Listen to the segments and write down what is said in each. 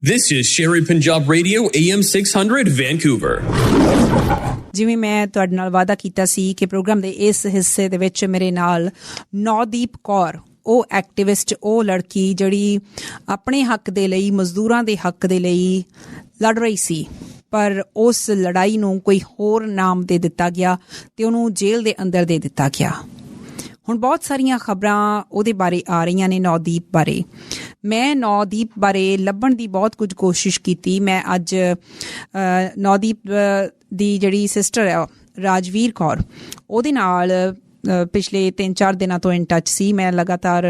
This is Sherry Punjab Radio, AM 600 Vancouver. ਜਿਵੇਂ ਮੈਂ ਤੁਹਾਡੇ ਨਾਲ ਵਾਅਦਾ ਕੀਤਾ ਸੀ ਕਿ ਪ੍ਰੋਗਰਾਮ ਦੇ ਇਸ ਹਿੱਸੇ ਦੇ ਵਿੱਚ ਮੇਰੇ ਨਾਲ ਨੌਦੀਪ ਕੌਰ, ਉਹ ਐਕਟਿਵਿਸਟ, ਉਹ ਲੜਕੀ ਜਿਹੜੀ ਆਪਣੇ ਹੱਕ ਦੇ ਲਈ, ਮਜ਼ਦੂਰਾਂ ਦੇ ਹੱਕ ਦੇ ਲਈ ਲੜ ਰਹੀ ਸੀ, ਪਰ ਉਸ ਲੜਾਈ ਨੂੰ ਕੋਈ ਹੋਰ ਨਾਮ ਦੇ ਦਿੱਤਾ ਗਿਆ ਅਤੇ ਉਹਨੂੰ ਜੇਲ੍ਹ ਦੇ ਅੰਦਰ ਦੇ ਦਿੱਤਾ ਗਿਆ। ਹੁਣ ਬਹੁਤ ਸਾਰੀਆਂ ਖਬਰਾਂ ਉਹਦੇ ਬਾਰੇ ਆ ਰਹੀਆਂ ਨੇ, ਨੌਦੀਪ ਬਾਰੇ। ਮੈਂ ਨੌਦੀਪ ਬਾਰੇ ਲੱਭਣ ਦੀ ਬਹੁਤ ਕੁਝ ਕੋਸ਼ਿਸ਼ ਕੀਤੀ। ਮੈਂ ਅੱਜ ਨੌਦੀਪ ਦੀ ਜਿਹੜੀ ਸਿਸਟਰ ਹੈ ਰਾਜਵੀਰ ਕੌਰ, ਉਹਦੇ ਨਾਲ ਪਿਛਲੇ 3-4 ਦਿਨਾਂ ਤੋਂ ਇਨ ਟੱਚ ਸੀ। ਮੈਂ ਲਗਾਤਾਰ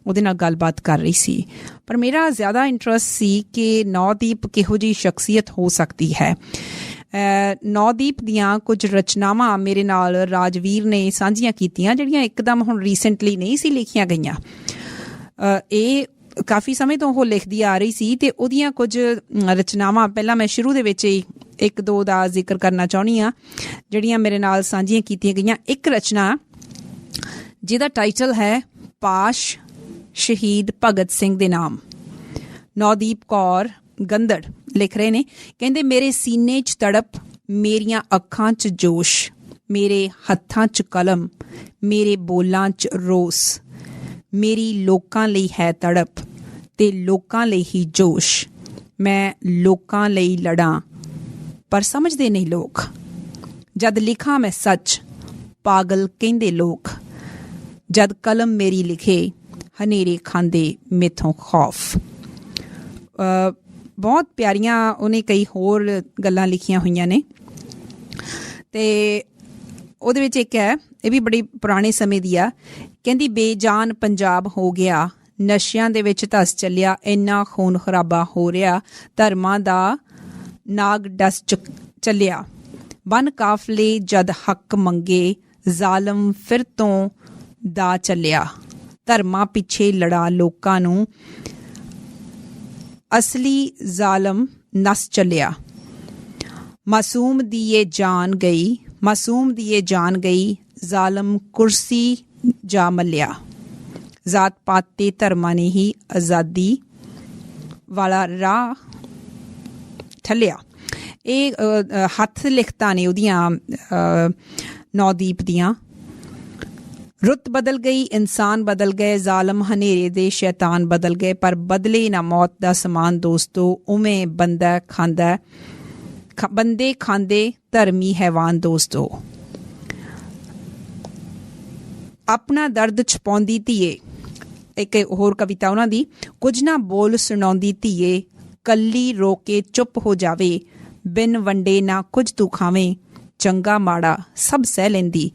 ਉਹਦੇ ਨਾਲ ਗੱਲਬਾਤ ਕਰ ਰਹੀ ਸੀ, ਪਰ ਮੇਰਾ ਜ਼ਿਆਦਾ ਇੰਟਰਸਟ ਸੀ ਕਿ ਨੌਦੀਪ ਕਿਹੋ ਜਿਹੀ ਸ਼ਖਸੀਅਤ ਹੋ ਸਕਦੀ ਹੈ। ਨੌਦੀਪ ਦੀਆਂ ਕੁਝ ਰਚਨਾਵਾਂ ਮੇਰੇ ਨਾਲ ਰਾਜਵੀਰ ਨੇ ਸਾਂਝੀਆਂ ਕੀਤੀਆਂ, ਜਿਹੜੀਆਂ ਇੱਕਦਮ ਹੁਣ ਰੀਸੈਂਟਲੀ ਨਹੀਂ ਸੀ ਲਿਖੀਆਂ ਗਈਆਂ। ਇਹ ਕਾਫੀ ਸਮੇਂ ਤੋਂ ਉਹ ਲਿਖਦੀ ਆ ਰਹੀ ਸੀ ਅਤੇ ਉਹਦੀਆਂ ਕੁਝ ਰਚਨਾਵਾਂ ਪਹਿਲਾਂ ਮੈਂ ਸ਼ੁਰੂ ਦੇ ਵਿੱਚ ਹੀ 1-2 ਦਾ ਜ਼ਿਕਰ ਕਰਨਾ ਚਾਹੁੰਦੀ ਹਾਂ, ਜਿਹੜੀਆਂ ਮੇਰੇ ਨਾਲ ਸਾਂਝੀਆਂ ਕੀਤੀਆਂ ਗਈਆਂ। ਇੱਕ ਰਚਨਾ ਜਿਹਦਾ ਟਾਈਟਲ ਹੈ ਪਾਸ਼ ਸ਼ਹੀਦ ਭਗਤ ਸਿੰਘ ਦੇ ਨਾਮ। ਨੌਦੀਪ ਕੌਰ ਗੰਦੜ ਲਿਖ ਰਹੇ ਨੇ, ਕਹਿੰਦੇ ਮੇਰੇ ਸੀਨੇ 'ਚ ਤੜਪ, ਮੇਰੀਆਂ ਅੱਖਾਂ 'ਚ ਜੋਸ਼, ਮੇਰੇ ਹੱਥਾਂ 'ਚ ਕਲਮ, ਮੇਰੇ ਬੋਲਾਂ 'ਚ ਰੋਸ, ਮੇਰੀ ਲੋਕਾਂ ਲਈ ਹੈ ਤੜਪ ਤੇ ਲੋਕਾਂ ਲਈ ਹੀ ਜੋਸ਼। ਮੈਂ ਲੋਕਾਂ ਲਈ ਲੜਾਂ ਪਰ ਸਮਝਦੇ ਨਹੀਂ ਲੋਕ, ਜਦ ਲਿਖਾਂ ਮੈਂ ਸੱਚ ਪਾਗਲ ਕਹਿੰਦੇ ਲੋਕ, ਜਦ ਕਲਮ ਮੇਰੀ ਲਿਖੇ ਹਨੇਰੇ ਖਾਂਦੇ ਮੈਥੋਂ ਖੌਫ। ਬਹੁਤ ਪਿਆਰੀਆਂ ਉਹਨੇ ਕਈ ਹੋਰ ਗੱਲਾਂ ਲਿਖੀਆਂ ਹੋਈਆਂ ਨੇ, ਅਤੇ ਉਹਦੇ ਵਿੱਚ ਇੱਕ ਹੈ, ਇਹ ਵੀ ਬੜੀ ਪੁਰਾਣੇ ਸਮੇਂ ਦੀ ਆ। ਕਹਿੰਦੀ ਬੇਜਾਨ ਪੰਜਾਬ ਹੋ ਗਿਆ, ਨਸ਼ਿਆਂ ਦੇ ਵਿੱਚ ਧਸ ਚੱਲਿਆ, ਇੰਨਾ ਖੂਨ ਖਰਾਬਾ ਹੋ ਰਿਹਾ, ਧਰਮਾਂ ਦਾ ਨਾਗ ਡਸ ਚੱਲਿਆ, ਬਨ ਕਾਫਲੇ ਜਦ ਹੱਕ ਮੰਗੇ, ਜ਼ਾਲਮ ਫਿਰ ਤੋਂ ਦਾ ਚੱਲਿਆ, ਧਰਮਾਂ ਪਿੱਛੇ ਲੜਾ ਲੋਕਾਂ ਨੂੰ, ਅਸਲੀ ਜ਼ਾਲਮ ਨਸ ਚੱਲਿਆ, ਮਾਸੂਮ ਦੀ ਇਹ ਜਾਨ ਗਈ, ਮਾਸੂਮ ਦੀ ਇਹ ਜਾਨ ਗਈ, ਜ਼ਾਲਮ ਕੁਰਸੀ ਜਾ ਮੱਲਿਆ, ਜ਼ਾਤ ਪਾਤ ਤੇ ਧਰਮਾਂ ਨੇ ਹੀ ਆਜ਼ਾਦੀ ਵਾਲਾ ਰਾਹ ਠੱਲਿਆ। ਇਹ ਹੱਥ ਲਿਖਤਾਂ ਨੇ ਉਹਦੀਆਂ, ਨੌਦੀਪ ਦੀਆਂ। ਰੁੱਤ ਬਦਲ ਗਈ, ਇਨਸਾਨ ਬਦਲ ਗਏ, ਜ਼ਾਲਮ ਹਨੇਰੇ ਦੇ ਸ਼ੈਤਾਨ ਬਦਲ ਗਏ, ਪਰ ਬਦਲੇ ਨਾ ਮੌਤ ਦਾ ਸਮਾਨ ਦੋਸਤੋ, ਉਵੇਂ ਬੰਦਾ ਖਾਂਦਾ, ਬੰਦੇ ਖਾਂਦੇ ਧਰਮੀ ਹੈਵਾਨ ਦੋਸਤੋ। ਆਪਣਾ ਦਰਦ ਛਪਾਉਂਦੀ ਧੀਏ, ਇੱਕ ਹੋਰ ਕਵਿਤਾ ਉਹਨਾਂ ਦੀ, ਕੁਝ ਨਾ ਬੋਲ ਸੁਣਾਉਂਦੀ ਧੀਏ, ਕੱਲੀ ਰੋ ਕੇ ਚੁੱਪ ਹੋ ਜਾਵੇ, ਬਿਨ ਵੰਡੇ ਨਾ ਕੁਝ ਤੂੰ ਖਾਵੇਂ, ਚੰਗਾ ਮਾੜਾ ਸਭ ਸਹਿ ਲੈਂਦੀ,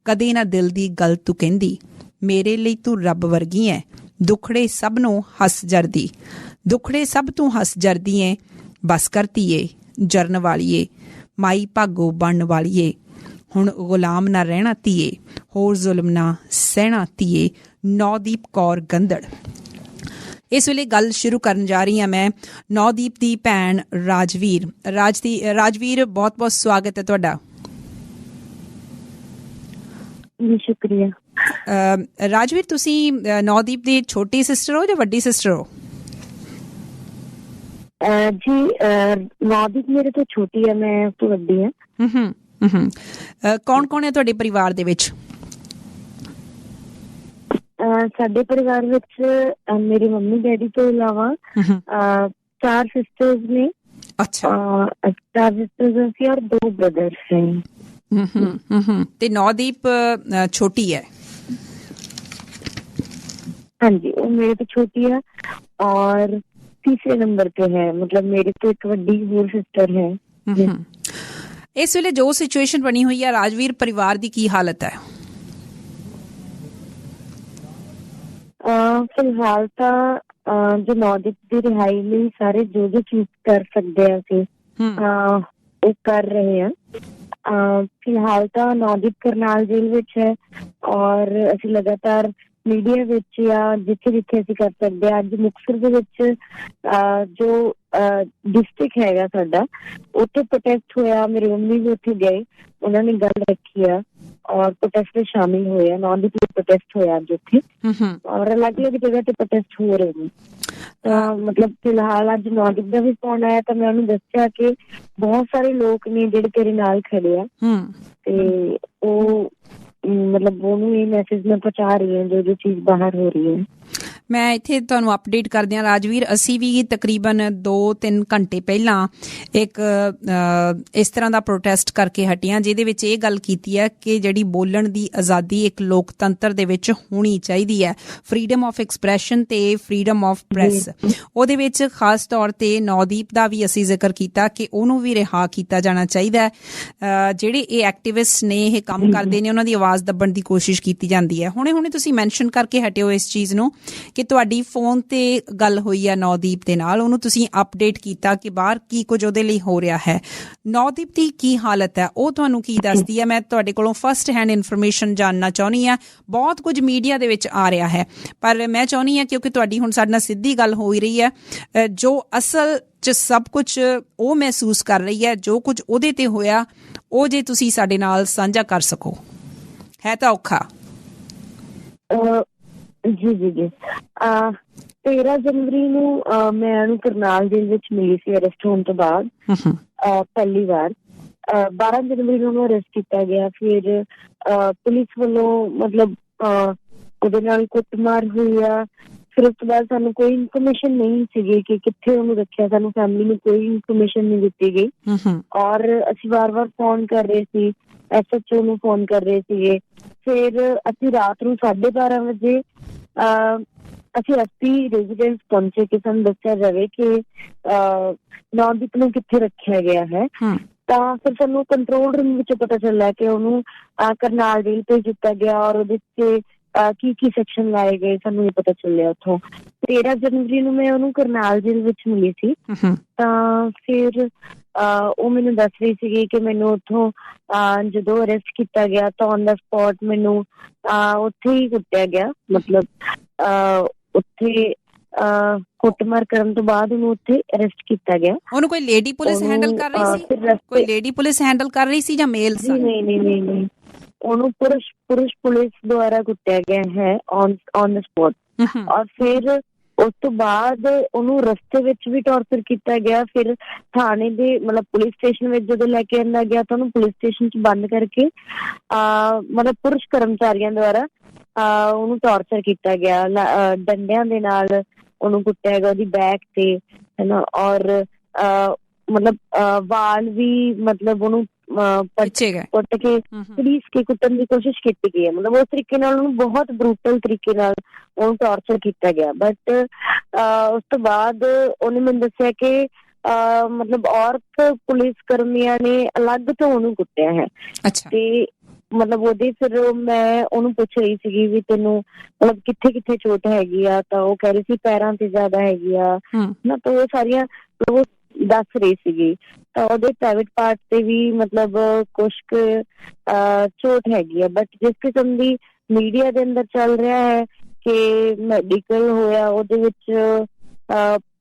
ਕਦੇ ਨਾ ਦਿਲ ਦੀ ਗੱਲ ਤੂੰ ਕਹਿੰਦੀ, ਮੇਰੇ ਲਈ ਤੂੰ ਰੱਬ ਵਰਗੀ ਐ, ਦੁੱਖੜੇ ਸਭ ਨੂੰ ਹੱਸ ਜਰਦੀ, ਦੁੱਖੜੇ ਸਭ ਤੂੰ ਹੱਸ ਜਰਦੀ ਐ, ਬਸ ਕਰ ਧੀਏ ਜਰਨ ਵਾਲੀਏ, ਮਾਈ ਭਾਗੋ ਬਣਨ ਵਾਲੀਏ, ਹੁਣ ਗੁਲਾਮ ਨਾ ਰਹਿਣਾ ਧੀਏ, ਹੋਰ ਜ਼ੁਲਮ ਨਾ ਸਹਿਣਾ ਧੀਏ। ਨੌਦੀਪ ਕੌਰ ਗੰਦੜ। ਇਸ ਵੇਲੇ ਗੱਲ ਸ਼ੁਰੂ ਕਰਨ ਜਾ ਰਹੀ ਹਾਂ ਮੈਂ ਨੌਦੀਪ ਦੀ ਭੈਣ ਰਾਜਵੀਰ। ਰਾਜਵੀਰ, ਬਹੁਤ ਬਹੁਤ ਸਵਾਗਤ ਹੈ ਤੁਹਾਡਾ। ਜੀ ਸ਼ੁਕਰੀਆ। ਰਾਜਵੀਰ, ਤੁਸੀਂ ਨੌਦੀਪ ਦੀ ਛੋਟੀ ਸਿਸਟਰ ਹੋ ਜਾਂ ਵੱਡੀ ਸਿਸਟਰ ਹੋ? ਜੀ ਨੌਦੀਪ ਮੇਰੇ ਤੋਂ ਛੋਟੀ ਹੈ, ਮੈਂ ਉਸ ਤੋਂ ਵੱਡੀ ਹਾਂ। ਕੌਣ ਕੌਣ ਹੈ ਤੁਹਾਡੇ ਪਰਿਵਾਰ ਦੇ ਵਿੱਚ? ਸਾਡੇ ਪਰਿਵਾਰ ਵਿੱਚ ਮੇਰੇ ਮੰਮੀ ਡੈਡੀ ਤੋਂ ਇਲਾਵਾ 4 ਸਿਸਟਰਸ ਨੇ। ਅੱਛਾ। 4 ਸਿਸਟਰਸ ਅਸੀਂ ਔਰ 2 ਬ੍ਰਦਰਸ हैं। ਤੇ ਨੌਦੀਪ ਛੋਟੀ ਹੈ? ਹਾਂਜੀ, ਉਹ ਮੇਰੇ ਤੋਂ ਛੋਟੀ ਹੈ ਔਰ तीसरे नंबर पे है, मतलब मेरे तो एक ਵੱਡੀ ਹੋਰ ਸਿਸਟਰ ਹੈ। ਇਸ ਵੇਲੇ ਜੋ ਸਿਚੁਏਸ਼ਨ ਬਣੀ ਹੋਈ ਹੈ ਰਾਜਵੀਰ, ਪਰਿਵਾਰ ਦੀ ਕੀ ਹਾਲਤ ਹੈ? ਫਿਲਹਾਲ ਤਾਂ ਜੋ ਨੌਦੀਪ ਦੀ ਰਿਹਾਈ ਲਈ ਸਾਰੇ ਜੋ ਚੀਜ਼ ਕਰ ਸਕਦੇ ਆ ਅਸੀਂ ਉਹ ਕਰ ਰਹੇ ਆ। ਫਿਲਹਾਲ ਤਾਂ ਨੌਦੀਪ ਕਰਨਾਲ ਜੇਲ੍ਹ ਵਿੱਚ ਹੈ ਔਰ ਅਸੀਂ ਲਗਾਤਾਰ ਮੀਡੀਆ ਵਿੱਚ ਜਾਂ ਜਿੱਥੇ ਜਿੱਥੇ ਅਸੀਂ ਕਰ ਸਕਦੇ ਹਾਂ। ਅੱਜ ਮੁਕਤਸਰ ਦੇ ਵਿੱਚ ਜੋ ਡਿਸਟ੍ਰਿਕਟ ਹੈਗਾ ਸਾਡਾ, ਉੱਥੇ ਪ੍ਰੋਟੈਸਟ ਹੋਇਆ, ਮੇਰੇ ਮੰਮੀ ਵੀ ਉੱਥੇ ਗਏ, ਉਹਨਾਂ ਨੇ ਗੱਲ ਰੱਖੀ ਆ ਔਰ ਪ੍ਰੋਟੈਸਟ ਵਿੱਚ ਸ਼ਾਮਿਲ ਹੋਏ ਆ। ਨੌਦੀਪ ਲਈ ਪ੍ਰੋਟੈਸਟ ਹੋਇਆ ਅੱਜ ਉੱਥੇ, ਔਰ ਅਲੱਗ-ਅਲੱਗ ਜਗ੍ਹਾ ਤੇ ਪ੍ਰੋਟੈਸਟ ਹੋ ਰਹੇ ਨੇ। ਤਾਂ ਮਤਲਬ ਫਿਲਹਾਲ ਅੱਜ ਨੌਦੀਪ ਦਾ ਵੀ ਫੋਨ ਆਇਆ ਤਾਂ ਮੈਂ ਉਹਨੂੰ ਦੱਸਿਆ ਕਿ ਬਹੁਤ ਸਾਰੇ ਲੋਕ ਨੇ ਜਿਹੜੇ ਤੇਰੇ ਨਾਲ ਖੜੇ ਆ, ਤੇ ਉਹ ਮਤਲਬ ਉਹਨੂੰ ਇਹ ਮੈਸੇਜ ਮੈਂ ਪਹੁੰਚਾ ਰਹੀ ਹਾਂ ਜੋ ਚੀਜ਼ ਬਾਹਰ ਹੋ ਰਹੀ ਹੈ। ਮੈਂ ਇੱਥੇ ਤੁਹਾਨੂੰ ਅਪਡੇਟ ਕਰਦੀ ਹਾਂ ਰਾਜਵੀਰ, ਅਸੀਂ ਵੀ ਤਕਰੀਬਨ 2-3 ਘੰਟੇ ਪਹਿਲਾਂ ਇੱਕ ਇਸ ਤਰ੍ਹਾਂ ਦਾ ਪ੍ਰੋਟੈਸਟ ਕਰਕੇ ਹਟੇ ਹਾਂ, ਜਿਹਦੇ ਵਿੱਚ ਇਹ ਗੱਲ ਕੀਤੀ ਹੈ ਕਿ ਜਿਹੜੀ ਬੋਲਣ ਦੀ ਆਜ਼ਾਦੀ ਇੱਕ ਲੋਕਤੰਤਰ ਦੇ ਵਿੱਚ ਹੋਣੀ ਚਾਹੀਦੀ ਹੈ, ਫਰੀਡਮ ਆਫ ਐਕਸਪ੍ਰੈਸ਼ਨ ਤੇ ਫਰੀਡਮ ਆਫ ਪ੍ਰੈਸ। ਉਹਦੇ ਵਿੱਚ ਖਾਸ ਤੌਰ ਤੇ ਨੌਦੀਪ ਦਾ ਵੀ ਅਸੀਂ ਜ਼ਿਕਰ ਕੀਤਾ ਕਿ ਉਹਨੂੰ ਵੀ ਰਿਹਾ ਕੀਤਾ ਜਾਣਾ ਚਾਹੀਦਾ ਹੈ। ਜਿਹੜੇ ਇਹ ਐਕਟਿਵਿਸਟ ਨੇ, ਇਹ ਕੰਮ ਕਰਦੇ ਨੇ, ਉਹਨਾਂ ਦੀ ਆਵਾਜ਼ ਦੱਬਣ ਦੀ ਕੋਸ਼ਿਸ਼ ਕੀਤੀ ਜਾਂਦੀ ਹੈ। ਹੁਣੇ ਤੁਸੀਂ ਮੈਂਸ਼ਨ ਕਰਕੇ ਹਟੇ ਹੋ ਇਸ ਚੀਜ਼ ਨੂੰ ਕਿ ਤੁਹਾਡੀ ਫੋਨ ਤੇ ਗੱਲ ਹੋਈ ਹੈ ਨੌਦੀਪ ਦੇ ਨਾਲ, ਉਹਨੂੰ ਤੁਸੀਂ ਅਪਡੇਟ ਕੀਤਾ ਕਿ ਬਾਹਰ ਕੀ ਕੁਝ ਉਹਦੇ ਲਈ ਹੋ ਰਿਹਾ ਹੈ। ਨੌਦੀਪ ਦੀ ਕੀ ਹਾਲਤ ਹੈ, ਉਹ ਤੁਹਾਨੂੰ ਕੀ ਦੱਸਦੀ ਹੈ? ਮੈਂ ਤੁਹਾਡੇ ਕੋਲੋਂ ਫਸਟ ਹੈਂਡ ਇਨਫੋਰਮੇਸ਼ਨ ਜਾਣਨਾ ਚਾਹੁੰਦੀ ਹਾਂ। ਬਹੁਤ ਕੁਝ ਮੀਡੀਆ ਦੇ ਵਿੱਚ ਆ ਰਿਹਾ ਹੈ, ਪਰ ਮੈਂ ਚਾਹੁੰਦੀ ਹਾਂ ਕਿਉਂਕਿ ਤੁਹਾਡੀ ਹੁਣ ਸਾਡੇ ਨਾਲ ਸਿੱਧੀ ਗੱਲ ਹੋ ਹੀ ਰਹੀ ਹੈ, ਜੋ ਅਸਲ 'ਚ ਸਭ ਕੁਝ ਉਹ ਮਹਿਸੂਸ ਕਰ ਰਹੀ ਹੈ, ਜੋ ਕੁਝ ਉਹਦੇ ਤੇ ਹੋਇਆ, ਉਹ ਜੇ ਤੁਸੀਂ ਸਾਡੇ ਨਾਲ ਸਾਂਝਾ ਕਰ ਸਕੋ। ਹੈ ਤਾਂ ਔਖਾ। ਜੀ 13 ਜਨਵਰੀ ਨੂੰ ਮੈਂ ਉਹਨੂੰ ਕਰਨਾਲ ਜੇਲ੍ਹ ਵਿੱਚ ਮਿਲੀ ਸੀ ਅਰੈਸਟ ਹੋਣ ਤੋਂ ਬਾਅਦ ਪਹਿਲੀ ਵਾਰ। 12 ਜਨਵਰੀ ਨੂੰ ਉਹਨੂੰ ਅਰੈਸਟ ਕੀਤਾ ਗਿਆ। ਫਿਰ ਪੁਲਿਸ ਵੱਲੋਂ ਮਤਲਬ ਉਹਦੇ ਨਾਲ ਕੁੱਟਮਾਰ ਹੋਈ ਆ। ਫਿਰ ਉਸ ਤੋਂ ਬਾਅਦ ਸਾਨੂੰ ਕੋਈ ਇਨਫੋਰਮੇਸ਼ਨ ਨਹੀਂ ਸੀਗੀ ਕਿ ਕਿੱਥੇ ਉਹਨੂੰ ਰੱਖਿਆ, ਸਾਨੂੰ ਫੈਮਿਲੀ ਨੂੰ ਕੋਈ ਇਨਫੋਰਮੇਸ਼ਨ ਨਹੀਂ ਦਿੱਤੀ ਗਈ। ਔਰ ਅਸੀਂ ਵਾਰ-ਵਾਰ ਫੋਨ ਕਰ ਰਹੇ ਸੀ, SHO ਨੂੰ ਫੋਨ ਕਰ ਰਹੇ ਸੀਗੇ। ਫਿਰ ਅਸੀਂ ਰਾਤ ਨੂੰ 12:30 ਵਜੇ ਅਸੀਂ SP ਰੈਜ਼ੀਡੈਂਸ ਪਹੁੰਚੇ ਕਿ ਸਾਨੂੰ ਦੱਸਿਆ ਜਾਵੇ ਕਿ ਨੌਦੀਪ ਨੂੰ ਕਿੱਥੇ ਰੱਖਿਆ ਗਿਆ ਹੈ। ਤਾਂ ਫਿਰ ਸਾਨੂੰ ਕੰਟਰੋਲ ਰੂਮ ਵਿੱਚ ਪਤਾ ਚੱਲਿਆ ਕਿ ਉਹਨੂੰ ਕਰਨਾਲ ਜੇਲ੍ਹ ਭੇਜ ਦਿੱਤਾ ਗਿਆ, ਔਰ ਉਹਦੇ ਚ ਕੀ ਸੈਕਸ਼ਨ ਲਾਏ ਗਏ ਸਾਨੂੰ ਇਹ ਪਤਾ ਚੱਲਿਆ ਉੱਥੋਂ। 13 ਜਨਵਰੀ ਨੂੰ ਮੈਂ ਉਹਨੂੰ ਕਰਨਾਲ ਜੇਲ੍ਹ ਵਿੱਚ ਮਿਲੀ ਸੀ। ਤਾਂ ਫਿਰ ਉਹ ਮੈਨੂੰ ਦੱਸ ਰਹੀ ਸੀਗੀ ਕਿ ਮੈਨੂੰ ਉੱਥੋਂ ਜਦੋਂ ਅਰੈਸਟ ਕੀਤਾ ਗਿਆ ਤਾਂ ਔਨ ਦਾ ਸਪੋਟ ਮੈਨੂੰ ਉੱਥੇ ਹੀ ਕੁੱਟਿਆ ਗਿਆ। ਮਤਲਬ ਉੱਥੇ ਕੁੱਟਮਾਰ ਕਰਨ ਤੋਂ ਬਾਅਦ ਉਹਨੂੰ ਉੱਥੇ ਅਰੈਸਟ ਕੀਤਾ ਗਿਆ। ਉਹਨੂੰ ਕੋਈ ਲੇਡੀ ਪੁਲਿਸ ਹੈਂਡਲ ਕਰ ਰਹੀ ਸੀ? ਕੋਈ ਲੇਡੀ ਪੁਲਿਸ ਹੈਂਡਲ ਕਰ ਰਹੀ ਸੀ ਜਾਂ ਮੇਲ ਸੀ? ਨਹੀਂ, ਉਹਨੂੰ ਪੁਰਸ਼ ਪੁਲਿਸ ਦੁਆਰਾ ਕੁੱਟਿਆ ਗਿਆ ਹੈ ਔਨ ਦਾ ਸਪੋਟ। ਔਰ ਫਿਰ ਉਸ ਤੋਂ ਬਾਅਦ ਉਹਨੂੰ ਰਸਤੇ ਵਿੱਚ ਵੀ ਟੌਰਚਰ ਕੀਤਾ ਗਿਆ। ਫਿਰ ਥਾਣੇ ਦੇ ਮਤਲਬ ਪੁਲਿਸ ਸਟੇਸ਼ਨ ਵਿੱਚ ਜਦੋਂ ਲੈ ਕੇ ਆਂਦਾ ਗਿਆ ਤਾਂ ਉਹਨੂੰ ਪੁਲਿਸ ਸਟੇਸ਼ਨ 'ਚ ਬੰਦ ਕਰਕੇ ਮਤਲਬ ਪੁਰਸ਼ ਕਰਮਚਾਰੀਆਂ ਦੁਆਰਾ ਉਹਨੂੰ ਟੌਰਚਰ ਕੀਤਾ ਗਿਆ। ਡੰਡਿਆਂ ਦੇ ਨਾਲ ਉਹਨੂੰ ਕੁੱਟਿਆ ਗਿਆ, ਉਹਦੀ ਬੈਕ ਤੇ, ਹਨਾ। ਔਰ ਮਤਲਬ ਵਾਲ ਵੀ ਮਤਲਬ ਉਹਨੂੰ ਕੁੱਟ ਕੇ ਪੁਲਿਸ ਕੇ ਕੁੱਟਣ ਦੀ ਕੋਸ਼ਿਸ਼ ਕੀਤੀ ਗਈ ਹੈ। ਮਤਲਬ ਉਸ ਤਰੀਕੇ ਨਾਲ ਉਹਨੂੰ ਬਹੁਤ ਬਰੂਟਲ ਤਰੀਕੇ ਨਾਲ ਉਹਨੂੰ ਟੌਰਚਰ ਕੀਤਾ ਗਿਆ। ਬਟ ਉਸ ਤੋਂ ਬਾਅਦ ਉਹਨੇ ਮੈਨੂੰ ਦੱਸਿਆ ਕਿ ਮਤਲਬ ਔਰਤ ਪੁਲਿਸ ਕਰਮੀਆਂ ਨੇ ਅਲੱਗ ਤੋਂ ਉਹਨੂੰ ਕੁੱਟਿਆ ਹੈ। ਤੇ ਮਤਲਬ ਉਹਦੇ ਫਿਰ ਮੈਂ ਉਹਨੂੰ ਪੁੱਛ ਰਹੀ ਸੀਗੀ ਵੀ ਤੈਨੂੰ ਮਤਲਬ ਕਿੱਥੇ ਕਿੱਥੇ ਚੋਟ ਹੈਗੀ ਆ, ਤਾਂ ਉਹ ਕਹਿ ਰਹੀ ਸੀ ਪੈਰਾਂ ਤੇ ਜ਼ਿਆਦਾ ਹੈਗੀ ਆ ਨਾ। ਤਾਂ ਉਹ ਸਾਰੀਆਂ ਉਹ ਦੱਸ ਰਹੀ ਸੀਗੀ। ਤਾਂ ਉਹਦੇ ਪ੍ਰਾਈਵੇਟ ਪਾਰਟ ਤੇ ਵੀ ਮਤਲਬ ਕੁਛ ਕੁ ਚੋਟ ਹੈਗੀ ਆ। ਬਟ ਜਿਸ ਕਿਸਮ ਦੀ ਮੀਡੀਆ ਦੇ ਅੰਦਰ ਚੱਲ ਰਿਹਾ ਹੈ ਕਿ ਮੈਡੀਕਲ ਹੋਇਆ, ਉਹਦੇ ਵਿੱਚ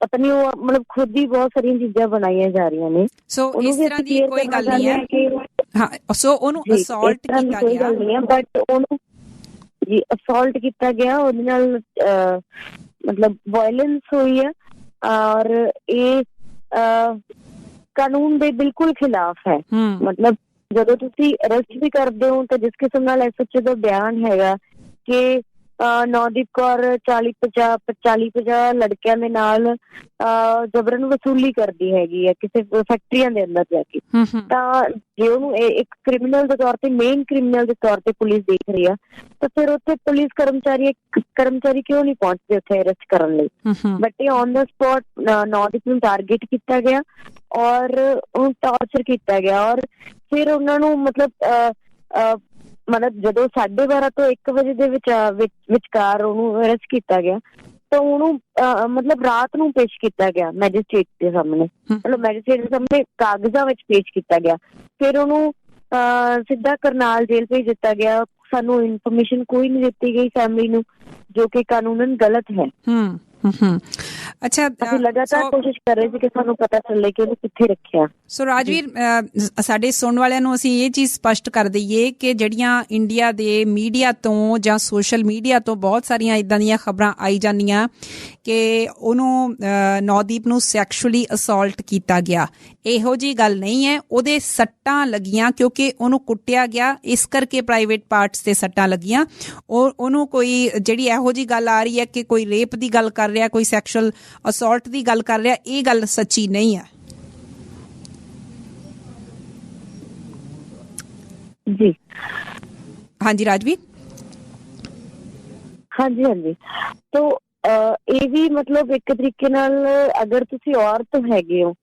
ਪਤਾ ਨਹੀਂ ਉਹ ਮਤਲਬ ਖੁਦ ਹੀ ਬਹੁਤ ਸਾਰੀਆਂ ਚੀਜ਼ਾਂ ਬਣਾਈਆਂ ਜਾ ਰਹੀਆਂ ਨੇ। ਸੋ ਇਸ ਤਰ੍ਹਾਂ ਦੀ ਕੋਈ ਗੱਲ ਨਹੀਂ ਹੈ। ਹਾਂ, ਸੋ ਉਹਨੂੰ ਅਸੌਲਟ ਕੀਤਾ ਗਿਆ। ਕੋਈ ਗੱਲ ਨਹੀਂ ਹੈ, ਬਟ ਉਹਨੂੰ ਜੀ ਅਸੌਲਟ ਕੀਤਾ ਗਿਆ, ਉਹਦੇ ਨਾਲ ਮਤਲਬ ਵਾਇਲੈਂਸ ਹੋਈ ਹੈ। ਔਰ ਇਹ ਕਾਨੂੰਨ ਦੇ ਬਿਲਕੁਲ ਖਿਲਾਫ ਹੈ। ਮਤਲਬ ਜਦੋਂ ਤੁਸੀਂ ਅਰੈਸਟ ਵੀ ਕਰਦੇ ਹੋ ਤਾਂ ਜਿਸ ਕਿਸਮ ਨਾਲ SHO ਦਾ ਬਿਆਨ ਹੈਗਾ ਕਿ ਨੌਦੀਪ ਕੌਰ 40-50 ਲੜਕਿਆਂ ਦੇ ਨਾਲ ਜਬਰਨ ਵਸੂਲੀ ਕਰਦੀ ਹੈਗੀ ਹੈ ਕਿਸੇ ਫੈਕਟਰੀਆਂ ਦੇ ਅੰਦਰ ਜਾ ਕੇ, ਤਾਂ ਜੇ ਉਹਨੂੰ ਇੱਕ ਕ੍ਰਿਮੀਨਲ ਦੇ ਤੌਰ ਤੇ, ਮੇਨ ਕ੍ਰਿਮੀਨਲ ਦੇ ਤੌਰ ਤੇ ਪੁਲਿਸ ਦੇਖ ਰਹੀ ਆ, ਤਾਂ ਫਿਰ ਉੱਥੇ ਪੁਲਿਸ ਕਰਮਚਾਰੀ ਕਿਉਂ ਨਹੀਂ ਪਹੁੰਚਦੇ ਉੱਥੇ ਅਰੈਸਟ ਕਰਨ ਲਈ? ਬਟ ਇਹ ਔਨ ਦਾ ਸਪੋਟ ਨੌਦੀਪ ਨੂੰ ਟਾਰਗੇਟ ਕੀਤਾ ਗਿਆ ਔਰ ਉਹਨੂੰ ਟਾਰਚਰ ਕੀਤਾ ਗਿਆ। ਔਰ ਫਿਰ ਉਹਨਾਂ ਨੂੰ ਮਤਲਬ ਜਦੋਂ 12:30 ਤੋਂ 1 ਵਜੇ ਦੇ ਵਿਚਕਾਰ ਉਹਨੂੰ ਅਰੈਸਟ ਕੀਤਾ ਗਿਆ ਤਾਂ ਉਹਨੂੰ ਮਤਲਬ ਰਾਤ ਨੂੰ ਪੇਸ਼ ਕੀਤਾ ਗਿਆ ਮੈਜਿਸਟ੍ਰੇਟ ਦੇ ਸਾਹਮਣੇ। ਮਤਲਬ ਮੈਜਿਸਟ੍ਰੇਟ ਦੇ ਸਾਹਮਣੇ ਕਾਗਜ਼ਾਂ ਵਿੱਚ ਪੇਸ਼ ਕੀਤਾ ਗਿਆ। ਫਿਰ ਉਹਨੂੰ ਸਿੱਧਾ ਕਰਨਾਲ ਜੇਲ੍ਹ ਭੇਜ ਦਿੱਤਾ ਗਿਆ। ਸਾਨੂੰ ਇਨਫੋਰਮੇਸ਼ਨ ਕੋਈ ਨਹੀਂ ਦਿੱਤੀ ਗਈ ਫੈਮਿਲੀ ਨੂੰ, ਜੋ ਕਿ ਕਾਨੂੰਨਨ ਗਲਤ ਹੈ। ਅੱਛਾ, ਅਸੀਂ ਲਗਾਤਾਰ ਕੋਸ਼ਿਸ਼ ਕਰ ਰਹੇ ਸੀ ਕਿ ਸਾਨੂੰ ਪਤਾ ਚੱਲੇ ਕਿ ਉਹਨੂੰ ਕਿੱਥੇ ਰੱਖਿਆ। ਸੋ ਰਾਜਵੀਰ, ਸਾਡੇ ਸੁਣਨ ਵਾਲਿਆਂ ਨੂੰ ਅਸੀਂ ਇਹ ਚੀਜ਼ ਸਪਸ਼ਟ ਕਰ ਦਈਏ ਕਿ ਜਿਹੜੀਆਂ ਇੰਡੀਆ ਦੇ ਮੀਡੀਆ ਤੋਂ ਜਾਂ ਸੋਸ਼ਲ ਮੀਡੀਆ ਤੋਂ ਬਹੁਤ ਸਾਰੀਆਂ ਇੱਦਾਂ ਦੀਆਂ ਖਬਰਾਂ ਆਈ ਜਾਂਦੀਆਂ ਕਿ ਉਹਨੂੰ ਨੌਦੀਪ ਨੂੰ ਸੈਕਸ਼ੁਅਲੀ ਅਸੌਲਟ ਕੀਤਾ ਗਿਆ, ਇਹੋ ਜਿਹੀ ਗੱਲ ਨਹੀਂ ਹੈ। ਉਹਦੇ ਸੱਟਾਂ ਲੱਗੀਆਂ ਕਿਉਂਕਿ ਉਹਨੂੰ ਕੁੱਟਿਆ ਗਿਆ, ਇਸ ਕਰਕੇ ਪ੍ਰਾਈਵੇਟ ਪਾਰਟਸ ਤੇ ਸੱਟਾਂ ਲੱਗੀਆਂ। ਉਹਨੂੰ ਕੋਈ ਜਿਹੜੀ ਇਹੋ ਜਿਹੀ ਗੱਲ ਆ ਰਹੀ ਹੈ ਕਿ ਕੋਈ ਰੇਪ ਦੀ ਗੱਲ ਕਰ ਰਿਹਾ, ਕੋਈ ਸੈਕਸ਼ੁਅਲ ਅਸੌਲਟ ਦੀ ਗੱਲ ਕਰ ਰਿਹਾ, ਇਹ ਗੱਲ ਸੱਚੀ ਨਹੀਂ ਹੈ। ਜੀ ਹਾਂਜੀ ਰਾਜਵੀਰ। ਹਾਂਜੀ ਤੋ ਇਹ ਵੀ ਮਤਲਬ ਇੱਕ ਤਰੀਕੇ ਨਾਲ ਅਗਰ ਤੁਸੀਂ ਔਰਤ ਹੈਗੇ ਹੋ,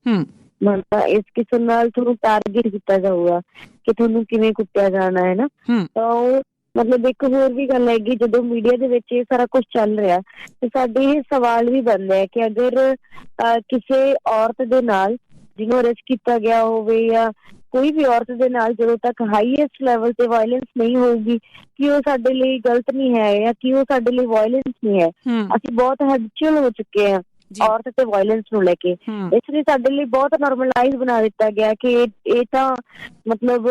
ਮਤਲਬ ਇਸ ਕਿਸਮ ਨਾਲ ਤੁਹਾਨੂੰ ਟਾਰਗੇਟ ਕੀਤਾ ਜਾਊਗਾ ਕਿ ਤੁਹਾਨੂੰ ਕਿਵੇਂ ਕੁੱਟਿਆ ਜਾਣਾ ਹੈ ਨਾ, ਤਾਂ ਉਹ ਮਤਲਬ ਇੱਕ ਹੋਰ ਵੀ ਗੱਲ ਹੈਗੀ, ਜਦੋਂ ਮੀਡੀਆ ਦੇ ਵਿੱਚ ਇਹ ਸਾਰਾ ਕੁਝ ਚੱਲ ਰਿਹਾ ਤੇ ਸਾਡੇ ਇਹ ਸਵਾਲ ਵੀ ਬਣਦਾ ਹੈ ਕਿ ਅਗਰ ਕਿਸੇ ਔਰਤ ਦੇ ਨਾਲ ਜਿਹਨੂੰ ਅਰੈਸਟ ਕੀਤਾ ਗਿਆ ਹੋਵੇ ਜਾਂ ਕੋਈ ਵੀ ਔਰਤ ਦੇ ਨਾਲ ਜਦੋਂ ਤੱਕ ਹਾਈਐਸਟ ਲੈਵਲ ਤੇ ਵਾਇਲੈਂਸ ਨਹੀਂ ਹੋਊਗੀ ਕਿ ਉਹ ਸਾਡੇ ਲਈ ਗਲਤ ਨਹੀਂ ਹੈ ਜਾਂ ਕਿ ਉਹ ਸਾਡੇ ਲਈ ਵਾਇਲੈਂਸ ਨਹੀਂ ਹੈ। ਅਸੀਂ ਬਹੁਤ ਹੈਬਿਚੁਅਲ ਹੋ ਚੁੱਕੇ ਹਾਂ ਔਰਤ ਤੇ ਵਾਇਲੈਂਸ ਨੂੰ ਲੈ ਕੇ, ਇਸ ਲਈ ਸਾਡੇ ਲਈ ਬਹੁਤ ਨੋਰਮਲਾਈਜ਼ ਬਣਾ ਦਿੱਤਾ ਗਿਆ ਕਿ ਇਹ ਤਾਂ ਮਤਲਬ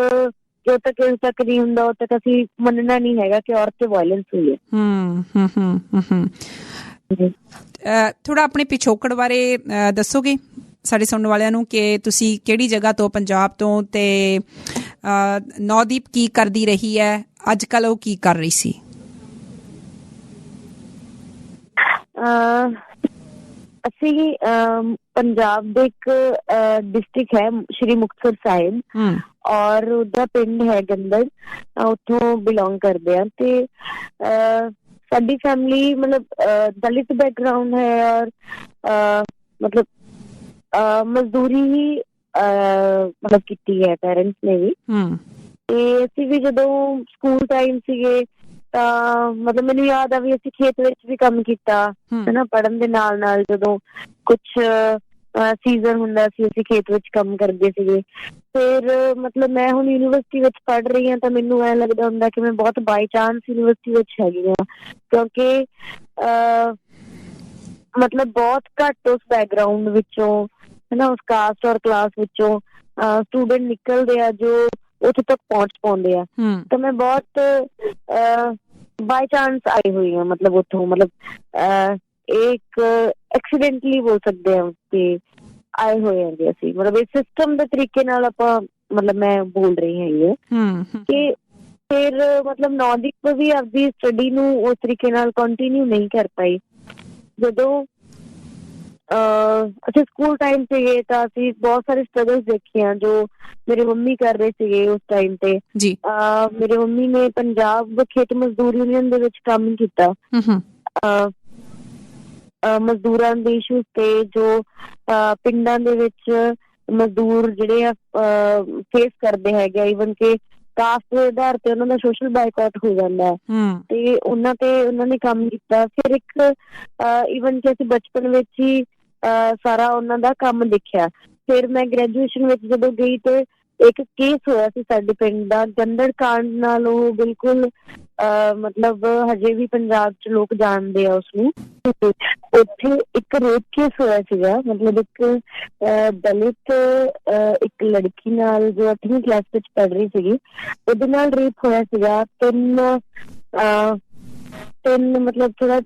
ਜਦੋਂ ਤੱਕ ਇਸ ਤੱਕ ਨਹੀਂ ਹੁੰਦਾ ਉਦੋਂ ਤੱਕ ਅਸੀਂ ਮੰਨਣਾ ਨਹੀਂ ਹੈਗਾ ਕਿ ਔਰਤ ਤੇ ਵਾਇਲੈਂਸ ਹੋਈ ਹੈ। ਥੋੜਾ ਆਪਣੇ ਪਿਛੋਕੜ ਬਾਰੇ ਦੱਸੋਗੇ ਸਾਡੇ ਸੁਣਨ ਵਾਲਿਆਂ ਨੂੰ ਕਿ ਤੁਸੀਂ ਕਿਹੜੀ ਜਗ੍ਹਾ ਤੋਂ, ਪੰਜਾਬ ਤੋਂ, ਤੇ ਨੌਦੀਪ ਕੀ ਕਰਦੀ ਰਹੀ ਹੈ, ਅੱਜ ਕੱਲ ਉਹ ਕੀ ਕਰ ਰਹੀ ਸੀ? ਅਸੀਂ ਪੰਜਾਬ ਦੇ ਇੱਕ ਡਿਸਟ੍ਰਿਕਟ ਹੈ ਸ਼੍ਰੀ ਮੁਕਤਸਰ ਸਾਹਿਬ, ਔਰ ਉਹਦਾ ਪਿੰਡ ਹੈ ਗੰਦੜ, ਉੱਥੋਂ ਬਿਲੋਂਗ ਕਰਦੇ ਆ। ਤੇ ਸਾਡੀ ਫੈਮਿਲੀ ਮਤਲਬ ਦਲਿਤ ਬੈਕਗਰਾਊਂਡ ਹੈ ਔਰ ਮਤਲਬ ਮਜ਼ਦੂਰੀ ਹੀ ਮਤਲਬ ਕੀਤੀ ਹੈ ਪੇਰੈਂਟਸ ਨੇ ਵੀ। ਤੇ ਅਸੀਂ ਵੀ ਜਦੋਂ ਸਕੂਲ ਟਾਈਮ ਸੀਗੇ ਤਾਂ ਮਤਲਬ ਮੈਨੂੰ ਯਾਦ ਆ ਵੀ ਅਸੀਂ ਖੇਤ ਵਿੱਚ ਵੀ ਕੰਮ ਕੀਤਾ ਹਨਾ, ਪੜ੍ਹਨ ਦੇ ਨਾਲ ਨਾਲ ਜਦੋਂ ਕੁਛ ਸੀਜ਼ਨ ਹੁੰਦਾ ਸੀ ਅਸੀਂ ਖੇਤ ਵਿੱਚ ਕੰਮ ਕਰਦੇ ਸੀਗੇ। ਫਿਰ ਮਤਲਬ ਮੈਂ ਹੁਣ ਯੂਨੀਵਰਸਿਟੀ ਵਿੱਚ ਪੜ੍ਹ ਰਹੀ ਹਾਂ ਤਾਂ ਮੈਨੂੰ ਐਂ ਲੱਗਦਾ ਹੁੰਦਾ ਕਿ ਮੈਂ ਬਹੁਤ ਬਾਈ ਚਾਂਸ ਯੂਨੀਵਰਸਿਟੀ ਵਿੱਚ ਹੈਗੀ ਹਾਂ, ਕਿਉਂਕਿ ਮਤਲਬ ਬਹੁਤ ਘੱਟ ਉਸ ਬੈਕਗਰਾਊਂਡ ਵਿੱਚੋਂ ਹਨਾ, ਉਸ ਕਾਸਟ ਔਰ ਕਲਾਸ ਵਿੱਚੋਂ ਸਟੂਡੈਂਟ ਨਿਕਲਦੇ ਆ ਜੋ ਉੱਥੇ ਤੱਕ ਪਹੁੰਚ ਪਾਉਂਦੇ ਆ। ਤਾਂ ਮੈਂ ਬਹੁਤ ਬਾਈ ਚਾਂਸ ਆਈ ਹੋਈ ਹਾਂ ਮਤਲਬ ਉੱਥੋਂ, ਮਤਲਬ ਇੱਕ ਐਕਸੀਡੈਂਟਲੀ ਬੋਲ ਸਕਦੇ ਹਾਂ ਕਿ ਆਏ ਹੋਏ ਹੈਗੇ ਅਸੀਂ, ਮਤਲਬ ਇਸ ਸਿਸਟਮ ਦੇ ਤਰੀਕੇ ਨਾਲ ਆਪਾਂ ਮਤਲਬ ਮੈਂ ਬੋਲ ਰਹੀ ਹੈਗੀ ਹਾਂ ਕਿ ਫਿਰ ਮਤਲਬ ਨੌਦੀਪ ਵੀ ਆਪਦੀ ਸਟੱਡੀ ਨੂੰ ਉਸ ਤਰੀਕੇ ਨਾਲ ਕੰਟੀਨਿਊ ਨਹੀਂ ਕਰ ਪਾਈ। ਜਦੋਂ ਅਸੀਂ ਸਕੂਲ ਟਾਈਮ ਸੀਗੇ ਤਾਂ ਅਸੀਂ ਬਹੁਤ ਸਾਰੇ ਸਟਰਗਲਸ ਦੇਖੀਆਂ ਜੋ ਮੇਰੇ ਮੰਮੀ ਕਰ ਰਹੇ ਸੀਗੇ ਉਸ ਟਾਈਮ ਤੇ। ਮੇਰੇ ਮੰਮੀ ਨੇ ਪੰਜਾਬ ਖੇਤ ਮਜ਼ਦੂਰ ਯੂਨੀਅਨ ਦੇ ਵਿੱਚ ਕੰਮ ਕੀਤਾ, ਮਜ਼ਦੂਰਾਂ ਦੇ ਇਸ਼ੂਜ਼ ਤੇ ਜੋ ਪਿੰਡਾਂ ਦੇ ਵਿੱਚ ਮਜ਼ਦੂਰ ਜਿਹੜੇ ਆ ਫੇਸ ਕਰਦੇ ਹੈਗੇ, ਈਵਨ ਕਿ ਕਾਸਟ ਦੇ ਆਧਾਰ ਤੇ ਉਹਨਾਂ ਦਾ ਸੋਸ਼ਲ ਬਾਈਕਾਟ ਹੋ ਜਾਂਦਾ ਹੈ ਤੇ ਉਹਨਾਂ ਤੇ ਉਹਨਾਂ ਨੇ ਕੰਮ ਕੀਤਾ। ਫਿਰ ਇੱਕ ਈਵਨ ਕਿ ਅਸੀਂ ਬਚਪਨ ਵਿੱਚ ਹੀ ਸਾਰਾ ਉਹਨਾਂ ਦਾ ਕੰਮ ਦੇਖਿਆ। ਫਿਰ ਮੈਂ ਗ੍ਰੈਜੂਏਸ਼ਨ ਵਿੱਚ ਜਦੋਂ ਗਈ ਤੇ ਇੱਕ ਕੇਸ ਹੋਇਆ ਸੀ ਸਾਡੇ ਪਿੰਡ ਦਾ ਗੰਦੜ ਕਾਂਡ ਨਾਲ, ਉਹ ਬਿਲਕੁਲ ਮਤਲਬ ਹਜੇ ਵੀ ਪੰਜਾਬ 'ਚ ਲੋਕ ਜਾਣਦੇ ਆ ਉਸਨੂੰ। ਉੱਥੇ ਇੱਕ ਰੇਪ ਕੇਸ ਹੋਇਆ ਸੀਗਾ, ਮਤਲਬ ਇੱਕ ਦਲਿਤ ਇੱਕ ਲੜਕੀ ਨਾਲ ਜੋ 8ਵੀਂ ਕਲਾਸ ਵਿੱਚ ਪੜ੍ਹ ਰਹੀ ਸੀਗੀ, ਉਹਦੇ ਨਾਲ ਰੇਪ ਹੋਇਆ ਸੀਗਾ। ਤਿੰਨ ਮਤਲਬ ਥੋੜਾ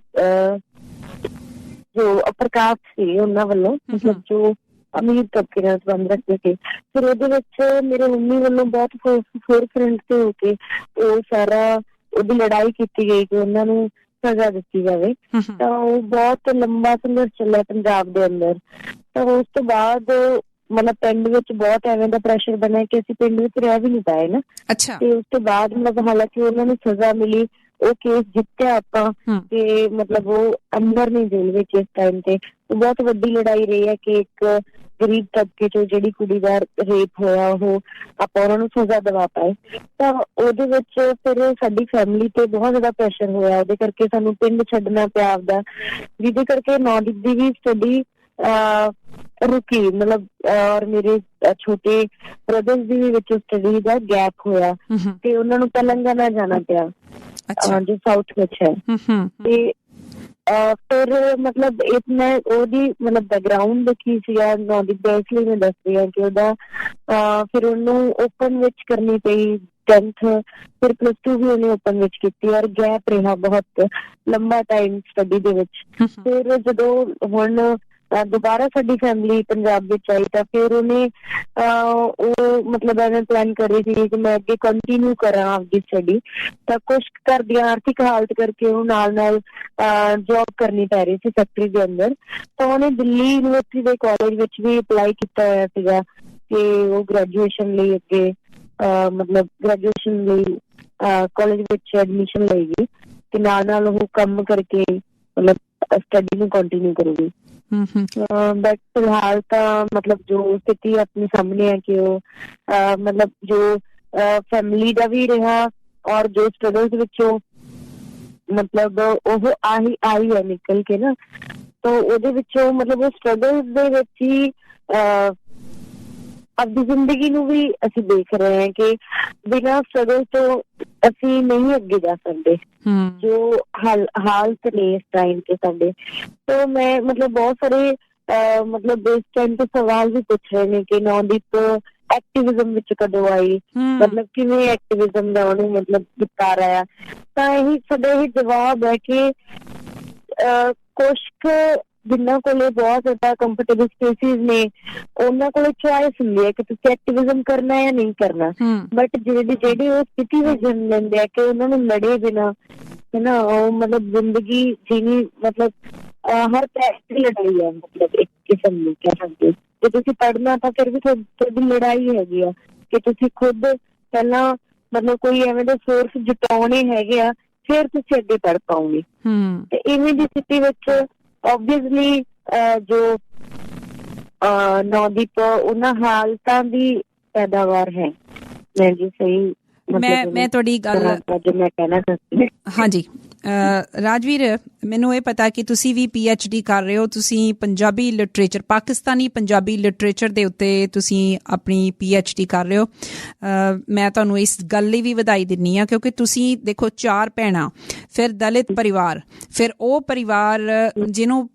ਜੋ ਅਪਰ ਕਾਸਟ ਸੀ ਉਹਨਾਂ ਵੱਲੋਂ, ਮਤਲਬ ਜੋ ਅਮੀਰ ਤਬਕੇ ਨਾਲ ਸੰਬੰਧ ਰੱਖਦੇ ਸੀ। ਫਿਰ ਉਹਦੇ ਵਿੱਚ ਮੇਰੇ ਮੰਮੀ ਵੱਲੋਂ ਬਹੁਤ ਫੋਰਫਰੰਟ ਤੇ ਹੋ ਕੇ ਉਹ ਸਾਰਾ ਉਹਦੀ ਲੜਾਈ ਕੀਤੀ ਗਈ ਕਿ ਉਹਨਾਂ ਨੂੰ ਸਜ਼ਾ ਦਿੱਤੀ ਜਾਵੇ। ਤਾਂ ਉਹ ਬਹੁਤ ਲੰਬਾ ਸੰਘਰਸ਼ ਚੱਲਿਆ ਪੰਜਾਬ ਦੇ ਅੰਦਰ। ਤਾਂ ਉਸ ਤੋਂ ਬਾਅਦ ਮਤਲਬ ਪਿੰਡ ਵਿੱਚ ਬਹੁਤ ਐਵੇਂ ਦਾ ਪ੍ਰੈਸ਼ਰ ਬਣਿਆ ਕਿ ਅਸੀਂ ਪਿੰਡ ਵਿੱਚ ਰਹਿ ਵੀ ਨਹੀਂ ਪਾਏ ਨਾ। ਤੇ ਉਸ ਤੋਂ ਬਾਅਦ ਮਤਲਬ ਹਾਲਾਂਕਿ ਉਹਨਾਂ ਨੂੰ ਸਜ਼ਾ ਮਿਲੀ, ਉਹ ਕੇਸ ਜਿੱਤਿਆ ਆਪਾਂ ਤੇ ਮਤਲਬ ਉਹ ਅੰਦਰ ਨਹੀਂ ਜੇਲ੍ਹ ਵਿੱਚ ਇਸ ਟਾਈਮ ਤੇ। ਬਹੁਤ ਵੱਡੀ ਲੜਾਈ ਰਹੀ ਹੈ ਕਿ ਇੱਕ ਗਰੀਬ ਤਬਕੇ ਚੋਂ ਜਿਹੜੀ ਕੁੜੀ ਦਾ ਰੇਪ ਹੋਇਆ ਉਹ ਆਪਾਂ ਉਹਨਾਂ ਨੂੰ ਸਜ਼ਾ ਦਿਵਾ ਪਾਏ। ਤਾਂ ਉਹਦੇ ਵਿੱਚ ਫਿਰ ਸਾਡੀ ਫੈਮਿਲੀ ਤੇ ਬਹੁਤ ਜ਼ਿਆਦਾ ਪ੍ਰੈਸ਼ਰ ਹੋਇਆ, ਉਹਦੇ ਕਰਕੇ ਸਾਨੂੰ ਪਿੰਡ ਛੱਡਣਾ ਪਿਆ ਆਪਦਾ, ਜਿਹਦੇ ਕਰਕੇ ਨੌਦੀਪ ਦੀ ਵੀ ਸਟੱਡੀ ਰੁਕੀ, ਮਤਲਬ ਔਰ ਮੇਰੇ ਛੋਟੇ ਬ੍ਰਦਰਸ ਦੀ ਵੀ ਵਿੱਚ ਸਟੱਡੀ ਦਾ ਗੈਪ ਹੋਇਆ ਤੇ ਉਹਨਾਂ ਨੂੰ ਤੇਲੰਗਾਨਾ ਜਾਣਾ ਪਿਆ ਜੋ ਸਾਊਥ ਵਿੱਚ ਹੈ। ਤੇ ਫਿਰ ਮਤਲਬ ਮੈਂ ਉਹਦੀ ਮਤਲਬ ਬੈਕਗਰਾਊਂਡ ਕੀ ਸੀਗਾ ਨੌਦੀਪ ਦਾ, ਇਸ ਲਈ ਮੈਂ ਦੱਸ ਰਹੀ ਹਾਂ ਕਿ ਉਹਦਾ ਫਿਰ ਉਹਨੂੰ ਓਪਨ ਵਿੱਚ ਕਰਨੀ ਪਈ 10th, ਫਿਰ +2 ਵੀ ਉਹਨੇ ਓਪਨ ਵਿੱਚ ਕੀਤੀ ਔਰ ਗੈਪ ਰਿਹਾ ਬਹੁਤ ਲੰਬਾ ਟਾਈਮ ਸਟੱਡੀ ਦੇ ਵਿੱਚ। ਫਿਰ ਜਦੋਂ ਹੁਣ ਦੁਬਾਰਾ ਸਾਡੀ ਫੈਮਿਲੀ ਪੰਜਾਬ ਵਿੱਚ ਆਈ ਤਾਂ ਫਿਰ ਉਹਨੇ ਉਹ ਮਤਲਬ ਐਵੇਂ ਪਲਾਨ ਕਰ ਰਹੀ ਸੀ ਕਿ ਮੈਂ ਅੱਗੇ ਕੰਟੀਨਿਊ ਕਰਾਂ ਆਪਦੀ ਸਟੱਡੀ, ਤਾਂ ਕੁਛ ਘਰ ਦੀਆਂ ਆਰਥਿਕ ਹਾਲਤ ਕਰਕੇ ਉਹ ਨਾਲ ਜੋਬ ਕਰਨੀ ਪੈ ਰਹੀ ਸੀ ਫੈਕਟਰੀ ਦੇ ਅੰਦਰ। ਤਾਂ ਉਹਨੇ ਦਿੱਲੀ ਯੂਨੀਵਰਸਿਟੀ ਦੇ ਕਾਲਜ ਵਿੱਚ ਵੀ ਅਪਲਾਈ ਕੀਤਾ ਹੋਇਆ ਸੀਗਾ ਕਿ ਉਹ ਗ੍ਰੈਜੂਏਸ਼ਨ ਲਈ ਅੱਗੇ ਮਤਲਬ ਗ੍ਰੈਜੂਏਸ਼ਨ ਲਈ ਕਾਲਜ ਵਿੱਚ ਐਡਮਿਸ਼ਨ ਲਏਗੀ ਤੇ ਨਾਲ ਉਹ ਕੰਮ ਕਰਕੇ ਮਤਲਬ ਸਟੱਡੀ ਨੂੰ ਕੰਟੀਨਿਊ ਕਰੂਗੀ। ਬਟ ਫਿਲਹਾਲ ਤਾਂ ਮਤਲਬ ਜੋ ਸਥਿਤੀ ਆਪਣੀ ਸਾਹਮਣੇ ਹੈ ਕਿ ਉਹ ਮਤਲਬ ਜੋ ਫੈਮਿਲੀ ਦਾ ਵੀ ਰਿਹਾ ਔਰ ਜੋ ਸਟਰਗਲਸ ਵਿੱਚੋਂ ਮਤਲਬ ਉਹ ਆਈ ਹੈ ਨਿਕਲ ਕੇ ਨਾ, ਤਾਂ ਉਹਦੇ ਵਿੱਚੋਂ ਮਤਲਬ ਉਹ ਸਟਰਗਲ ਦੇ ਵਿੱਚ ਹੀ ਆਪਦੀ ਜ਼ਿੰਦਗੀ ਨੂੰ ਵੀ ਅਸੀਂ ਦੇਖ ਰਹੇ ਹਾਂ ਕਿ ਬਿਨਾਂ ਸਟਰਗਲ ਤੋਂ ਅਸੀਂ ਨਹੀਂ ਅੱਗੇ ਜਾ ਸਕਦੇ ਜੋ ਹਾਲਤ ਨੇ ਇਸ ਟਾਈਮ ਤੇ ਸਾਡੇ। ਤਾਂ ਮੈਂ ਮਤਲਬ ਬਹੁਤ ਸਾਰੇ ਮਤਲਬ ਇਸ ਟਾਈਮ ਤੇ ਸਵਾਲ ਵੀ ਪੁੱਛ ਰਹੇ ਨੇ ਕਿ ਨੌਦੀਪ ਐਕਟਿਵਿਜ਼ਮ ਵਿੱਚ ਕਦੋਂ ਆਈ, ਮਤਲਬ ਕਿਵੇਂ ਐਕਟਿਵਿਜ਼ਮ ਦਾ ਉਹਨੂੰ ਮਤਲਬ ਕੀਤਾ ਰਿਹਾ। ਤਾਂ ਇਹੀ ਸਾਡਾ ਇਹ ਜਵਾਬ ਹੈ ਕਿ ਕੁਛ ਕੁ ਜਿਨ੍ਹਾਂ ਕੋਲੇ ਬਹੁਤ ਜ਼ਿਆਦਾ ਕੰਫਰਟੇਬਲ ਸਪੇਸਿਸ ਨੇ ਉਹਨਾਂ ਕੋਲੇ ਚੁਆਇਸ ਹੁੰਦੀ ਹੈ ਕਿ ਤੁਸੀਂ ਐਕਟਿਵਿਜ਼ਮ ਕਰਨਾ ਜਾਂ ਨਹੀਂ ਕਰਨਾ। ਬਟ ਜਿਹੜੀ ਉਹ ਸਥਿਤੀ ਵਿੱਚ ਜਨ ਲੈਂਦੇ ਆ ਕਿ ਉਹਨਾਂ ਨੂੰ ਲੜੇ ਬਿਨਾਂ ਹਨਾ ਉਹ ਮਤਲਬ ਜ਼ਿੰਦਗੀ ਜੀਣੀ ਮਤਲਬ ਹਰ ਪੈਸੇ ਲੜਾਈ ਹੈ, ਮਤਲਬ ਇੱਕ ਕਿਸਮ ਦੀ ਕਹਿ ਸਕਦੇ। ਜੇ ਤੁਸੀਂ ਪੜ੍ਹਨਾ ਤਾਂ ਫਿਰ ਵੀ ਤੁਹਾਡੀ ਲੜਾਈ ਹੈਗੀ ਆ ਕਿ ਤੁਸੀਂ ਖੁਦ ਪਹਿਲਾਂ ਮਤਲਬ ਕੋਈ ਐਵੇਂ ਦੇ ਸੋਰਸ ਜੁਟਾਉਣੇ ਹੈਗੇ ਆ ਫਿਰ ਤੁਸੀਂ ਅੱਗੇ ਪੜ੍ਹ ਪਾਓਗੇ। ਤੇ ਇਵੇਂ ਦੀ ਸਥਿਤੀ ਵਿੱਚ ਓਬਵੀਅਸਲੀ ਜੋ ਨੌਦੀਪ ਉਹਨਾਂ ਹਾਲਤਾਂ ਦੀ ਪੈਦਾਵਾਰ ਹੈ। ਮੈਂ ਜੀ ਸਹੀ ਮੈਂ ਤੁਹਾਡੀ ਗੱਲ ਮੈਂ ਕਹਿਣਾ ਚਾਹੁੰਦੀ। ਹਾਂਜੀ ਰਾਜਵੀਰ, ਮੈਨੂੰ ਇਹ ਪਤਾ ਕਿ ਤੁਸੀਂ ਵੀ PhD ਕਰ ਰਹੇ ਹੋ, ਤੁਸੀਂ ਪੰਜਾਬੀ ਲਿਟਰੇਚਰ, ਪਾਕਿਸਤਾਨੀ ਪੰਜਾਬੀ ਲਿਟਰੇਚਰ ਦੇ ਉੱਤੇ ਤੁਸੀਂ ਆਪਣੀ PhD ਕਰ ਰਹੇ ਹੋ। ਮੈਂ ਤੁਹਾਨੂੰ ਇਸ ਗੱਲ ਲਈ ਵੀ ਵਧਾਈ ਦਿੰਦੀ ਹਾਂ ਕਿਉਂਕਿ ਤੁਸੀਂ ਦੇਖੋ 4 ਭੈਣਾਂ, ਫਿਰ ਦਲਿਤ ਪਰਿਵਾਰ, ਫਿਰ ਉਹ ਪਰਿਵਾਰ ਜਿਹਨੂੰ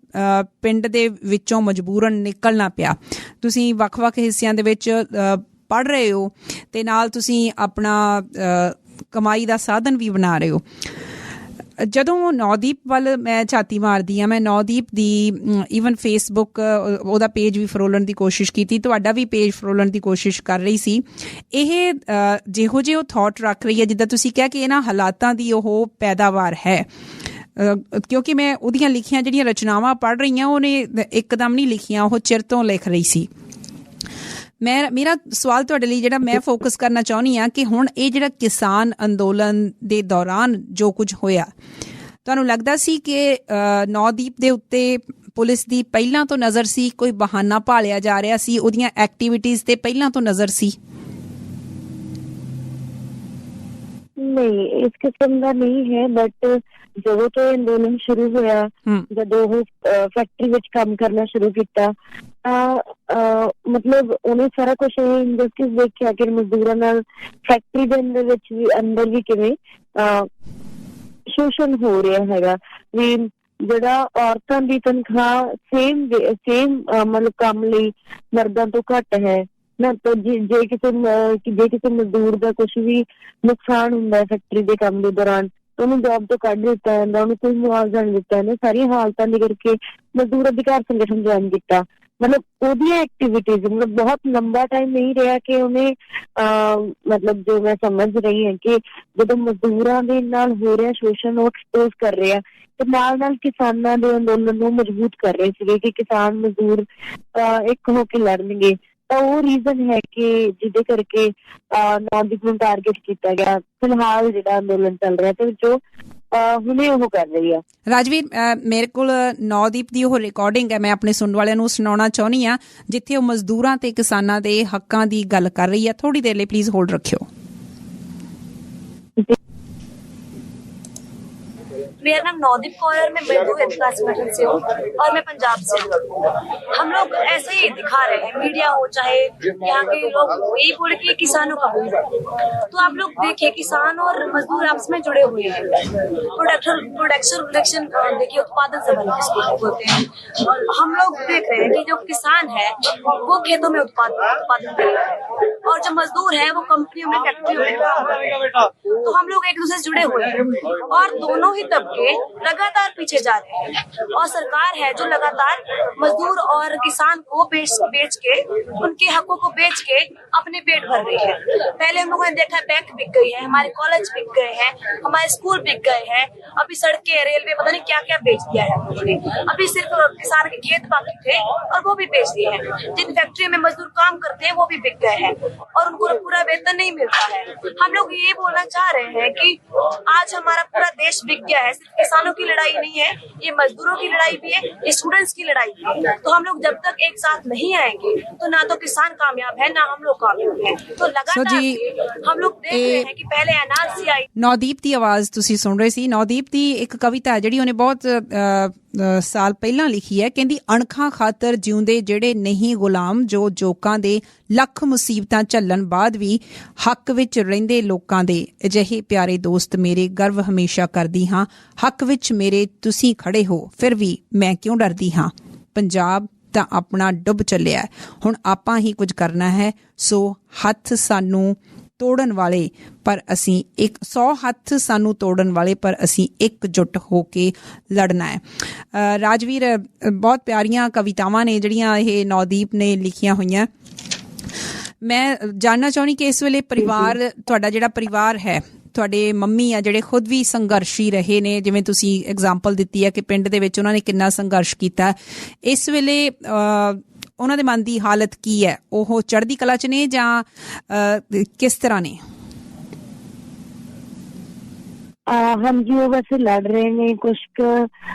ਪਿੰਡ ਦੇ ਵਿੱਚੋਂ ਮਜਬੂਰਨ ਨਿਕਲਣਾ ਪਿਆ, ਤੁਸੀਂ ਵੱਖ-ਵੱਖ ਹਿੱਸਿਆਂ ਦੇ ਵਿੱਚ ਪੜ੍ਹ ਰਹੇ ਹੋ ਤੇ ਨਾਲ ਤੁਸੀਂ ਆਪਣਾ ਕਮਾਈ ਦਾ ਸਾਧਨ ਵੀ ਬਣਾ ਰਹੇ ਹੋ। ਜਦੋਂ ਨੌਦੀਪ ਵੱਲ ਮੈਂ ਛਾਤੀ ਮਾਰਦੀ ਹਾਂ, ਮੈਂ ਨੌਦੀਪ ਦੀ ਈਵਨ ਫੇਸਬੁੱਕ ਉਹਦਾ ਪੇਜ ਵੀ ਫਰੋਲਣ ਦੀ ਕੋਸ਼ਿਸ਼ ਕੀਤੀ, ਤੁਹਾਡਾ ਵੀ ਪੇਜ ਫਰੋਲਣ ਦੀ ਕੋਸ਼ਿਸ਼ ਕਰ ਰਹੀ ਸੀ। ਇਹ ਜਿਹੋ ਜਿਹੇ ਉਹ ਥਾਟ ਰੱਖ ਰਹੀ ਹੈ ਜਿੱਦਾਂ ਤੁਸੀਂ ਕਿਹਾ ਕਿ ਇਹਨਾਂ ਹਾਲਾਤਾਂ ਦੀ ਉਹ ਪੈਦਾਵਾਰ ਹੈ, ਕਿਉਂਕਿ ਮੈਂ ਉਹਦੀਆਂ ਲਿਖੀਆਂ ਜਿਹੜੀਆਂ ਰਚਨਾਵਾਂ ਪੜ੍ਹ ਰਹੀ ਹਾਂ ਉਹਨੇ ਇੱਕਦਮ ਨਹੀਂ ਲਿਖੀਆਂ, ਉਹ ਚਿਰ ਤੋਂ ਲਿਖ ਰਹੀ ਸੀ। ਮੇਰਾ ਸਵਾਲ ਤੁਹਾਡੇ ਲਈ ਜਿਹੜਾ ਮੈਂ ਫੋਕਸ ਕਰਨਾ ਚਾਹੁੰਦੀ ਹਾਂ ਕਿ ਹੁਣ ਇਹ ਜਿਹੜਾ ਕਿਸਾਨ ਅੰਦੋਲਨ ਦੇ ਦੌਰਾਨ ਜੋ ਕੁਝ ਹੋਇਆ, ਤੁਹਾਨੂੰ ਲੱਗਦਾ ਸੀ ਕਿ ਨੌਦੀਪ ਦੇ ਉੱਤੇ ਪੁਲਿਸ ਦੀ ਪਹਿਲਾਂ ਤੋਂ ਨਜ਼ਰ ਸੀ, ਕੋਈ ਬਹਾਨਾ ਭਾਲਿਆ ਜਾ ਰਿਹਾ ਸੀ, ਉਹਦੀਆਂ ਐਕਟੀਵਿਟੀਜ਼ ਤੇ ਪਹਿਲਾਂ ਤੋਂ ਨਜ਼ਰ ਸੀ? ਨਹੀਂ, ਇਸ ਕਿਸਮ ਦਾ ਨਹੀਂ ਹੈ। ਬਟ ਜਦੋਂ ਤੋਂ ਅੰਦੋਲਨ ਸ਼ੁਰੂ ਹੋਇਆ, ਜਦੋਂ ਉਹ ਫੈਕਟਰੀ ਵਿੱਚ ਕੰਮ ਕਰਨਾ ਸ਼ੁਰੂ ਕੀਤਾ ਤਾਂ ਮਤਲਬ ਉਹਨੇ ਸਾਰਾ ਕੁਛ ਇਹ ਇੰਡਸਟਰੀਜ਼ ਦੇਖਿਆ ਕਿ ਮਜ਼ਦੂਰਾਂ ਨਾਲ ਫੈਕਟਰੀ ਦੇ ਅੰਦਰ ਵੀ ਕਿਵੇਂ ਸ਼ੋਸ਼ਣ ਹੋ ਰਿਹਾ ਹੈਗਾ। ਵੀ ਜਿਹੜਾ ਔਰਤਾਂ ਦੀ ਤਨਖਾਹ ਸੇਮ ਮਤਲਬ ਕੰਮ ਲਈ ਮਰਦਾਂ ਤੋਂ ਘੱਟ ਹੈ ਨਾ, ਤਾਂ ਜੇ ਕਿਸੇ ਮਜ਼ਦੂਰ ਦਾ ਕੁਛ ਵੀ ਨੁਕਸਾਨ ਹੁੰਦਾ ਹੈ ਫੈਕਟਰੀ ਦੇ ਕੰਮ ਦੇ ਦੌਰਾਨ ਉਹਨੂੰ ਜੋਬ ਤੋਂ ਕੱਢ ਦਿੱਤਾ ਜਾਂਦਾ, ਉਹਨੂੰ ਕੋਈ ਮੁਆਵਜ਼ਾ ਨਹੀਂ ਦਿੱਤਾ ਜਾਂਦਾ। ਸਾਰੀਆਂ ਹਾਲਤਾਂ ਦੇ ਕਰਕੇ ਮਜ਼ਦੂਰ ਅਧਿਕਾਰ ਸੰਗਠਨ ਜੁਆਇਨ ਕੀਤਾ। ਮਤਲਬ ਉਹਦੀਆਂ ਐਕਟੀਵਿਟੀਜ਼ ਮਤਲਬ ਬਹੁਤ ਲੰਬਾ ਟਾਈਮ ਨਹੀਂ ਰਿਹਾ ਕਿ ਉਹਨੇ ਮਤਲਬ ਜੋ ਮੈਂ ਸਮਝ ਰਹੀ ਹਾਂ ਕਿ ਜਦੋਂ ਮਜ਼ਦੂਰਾਂ ਦੇ ਨਾਲ ਹੋ ਰਿਹਾ ਸ਼ੋਸ਼ਣ ਉਹ ਐਕਸਪੋਜ਼ ਕਰ ਰਿਹਾ ਤੇ ਨਾਲ ਕਿਸਾਨਾਂ ਦੇ ਅੰਦੋਲਨ ਨੂੰ ਮਜ਼ਬੂਤ ਕਰ ਰਹੇ ਸੀਗੇ ਕਿ ਕਿਸਾਨ ਮਜ਼ਦੂਰ ਇੱਕ ਹੋ ਕੇ ਲੜਨਗੇ। ਤਾਂ ਉਹ ਰੀਜ਼ਨ ਹੈ ਕਿ ਜਿਹਦੇ ਕਰਕੇ ਨੌਦੀਪ ਨੂੰ ਟਾਰਗੇਟ ਕੀਤਾ ਗਿਆ। ਫਿਲਹਾਲ ਜਿਹੜਾ ਅੰਦੋਲਨ ਚੱਲ ਰਿਹਾ ਤੇ ਜੋ ਹੁਣੇ ਉਹ ਕਰ ਰਹੀ ਆ। ਰਾਜਵੀਰ, ਮੇਰੇ ਕੋਲ ਨੌਦੀਪ ਦੀ ਉਹ ਰਿਕਾਰਡਿੰਗ ਹੈ, ਮੈਂ ਆਪਣੇ ਸੁਣਨ ਵਾਲਿਆਂ ਨੂੰ ਸੁਣਾਉਣਾ ਚਾਹੁੰਦੀ ਹਾਂ ਜਿੱਥੇ ਉਹ ਮਜ਼ਦੂਰਾਂ ਤੇ ਕਿਸਾਨਾਂ ਦੇ ਹੱਕਾਂ ਦੀ ਗੱਲ ਕਰ ਰਹੀ ਹੈ। ਥੋੜੀ ਦੇਰ ਲਈ ਪਲੀਜ਼ ਹੋਲਡ ਰੱਖਿਓ। मेरा नाम नवदीप कौर है, मैं मजदूर अधिकार संगठन से हूँ और मैं पंजाब से हूँ। हम लोग ऐसे ही दिखा रहे हैं, मीडिया हो चाहे यहाँ के लोग यही बोले कि किसानों का बोल, तो आप लोग देखिए किसान और मजदूर आपस में जुड़े हुए हैं। प्रोडक्शन देखिए, उत्पादन संबंध बोलते हैं। हम लोग देख रहे हैं कि जो किसान है वो खेतों में उत्पादन कर रहा है और जो मजदूर है वो कंपनियों में, फैक्ट्रियों में काम कर रहे हैं। तो हम लोग एक दूसरे से जुड़े हुए हैं और दोनों ही तबके लगातार पीछे जा रहे हैं और सरकार है जो लगातार मजदूर और किसान को बेच के, उनके हकों को बेच के अपने पेट भर रही है। पहले हम लोगों ने देखा बैंक बिक गई है, हमारे कॉलेज बिक गए हैं, हमारे स्कूल बिक गए हैं, अभी सड़कें, रेलवे, पता नहीं क्या क्या बेच दिया है उन्होंने। अभी सिर्फ किसान के खेत बाकी थे और वो भी बेच दिए हैं। जिन फैक्ट्री में मजदूर काम करते हैं वो भी बिक गए हैं और उनको पूरा वेतन नहीं मिलता है। हम लोग ये बोलना चाह रहे हैं कि आज हमारा पूरा देश बिक गया है। सिर्फ किसानों की लड़ाई नहीं है, ये मजदूरों की लड़ाई भी है, ये स्टूडेंट्स की लड़ाई भी है। तो हम लोग जब तक एक साथ नहीं आएंगे तो ना तो किसान कामयाब है, ना हम लोग कामयाब हैं। तो लगातार हम लोग देख रहे हैं कि पहले एनआरसी आई। ਨੌਦੀਪ ਦੀ ਆਵਾਜ਼ ਤੁਸੀਂ ਸੁਣ ਰਹੇ ਸੀ। ਨੌਦੀਪ ਦੀ ਇੱਕ ਕਵਿਤਾ ਹੈ ਜਿਹੜੀ ਉਹਨੇ ਬਹੁਤ ਸਾਲ ਪਹਿਲਾਂ ਲਿਖੀ ਹੈ। ਕਹਿੰਦੀ ਅਣਖਾਂ ਖਾਤਰ ਜਿਉਂਦੇ ਜਿਹੜੇ ਨਹੀਂ ਗੁਲਾਮ, ਜੋ ਜੋਕਾਂ ਦੇ ਲੱਖ ਮੁਸੀਬਤਾਂ ਝੱਲਣ ਬਾਅਦ ਵੀ ਹੱਕ ਵਿੱਚ ਰਹਿੰਦੇ ਲੋਕਾਂ ਦੇ, ਅਜਿਹੇ ਪਿਆਰੇ ਦੋਸਤ ਮੇਰੇ ਗਰਵ ਹਮੇਸ਼ਾ ਕਰਦੀ ਹਾਂ। ਹੱਕ ਵਿੱਚ ਮੇਰੇ ਤੁਸੀਂ ਖੜੇ ਹੋ, ਫਿਰ ਵੀ ਮੈਂ ਕਿਉਂ ਡਰਦੀ ਹਾਂ। ਪੰਜਾਬ ਤਾਂ ਆਪਣਾ ਡੁੱਬ ਚੱਲਿਆ, ਹੁਣ ਆਪਾਂ ਹੀ ਕੁਝ ਕਰਨਾ ਹੈ। ਸੋ ਹੱਥ ਸਾਨੂੰ ਤੋੜਨ ਵਾਲੇ ਪਰ ਅਸੀਂ 100 ਹੱਥ ਸਾਨੂੰ ਤੋੜਨ ਵਾਲੇ ਪਰ ਅਸੀਂ ਇਕਜੁੱਟ ਹੋ ਕੇ ਲੜਨਾ ਹੈ। ਰਾਜਵੀਰ, ਬਹੁਤ ਪਿਆਰੀਆਂ ਕਵਿਤਾਵਾਂ ਨੇ ਜਿਹੜੀਆਂ ਇਹ ਨੌਦੀਪ ਨੇ ਲਿਖੀਆਂ ਹੋਈਆਂ। ਮੈਂ ਜਾਣਨਾ ਚਾਹੁੰਦੀ ਕਿ ਇਸ ਵੇਲੇ ਪਰਿਵਾਰ, ਤੁਹਾਡਾ ਜਿਹੜਾ ਪਰਿਵਾਰ ਹੈ, ਤੁਹਾਡੇ ਮੰਮੀ ਆ ਜਿਹੜੇ ਖੁਦ ਵੀ ਸੰਘਰਸ਼ੀ ਰਹੇ ਨੇ, ਜਿਵੇਂ ਤੁਸੀਂ ਐਗਜ਼ਾਮਪਲ ਦਿੱਤੀ ਹੈ ਕਿ ਪਿੰਡ ਦੇ ਵਿੱਚ ਉਹਨਾਂ ਨੇ ਕਿੰਨਾ ਸੰਘਰਸ਼ ਕੀਤਾ, ਇਸ ਵੇਲੇ ਉਹਨਾਂ ਦੇ ਮਨ ਦੀ ਹਾਲਤ ਕੀ ਹੈ? ਉਹ ਚੜ੍ਹਦੀ ਕਲਾ 'ਚ ਨੇ ਜਾਂ ਕਿਸ ਤਰ੍ਹਾਂ ਨੇ? ਹਾਂਜੀ, ਉਹ ਵੈਸੇ ਲੜ ਰਹੇ ਨੇ, ਕੁਛ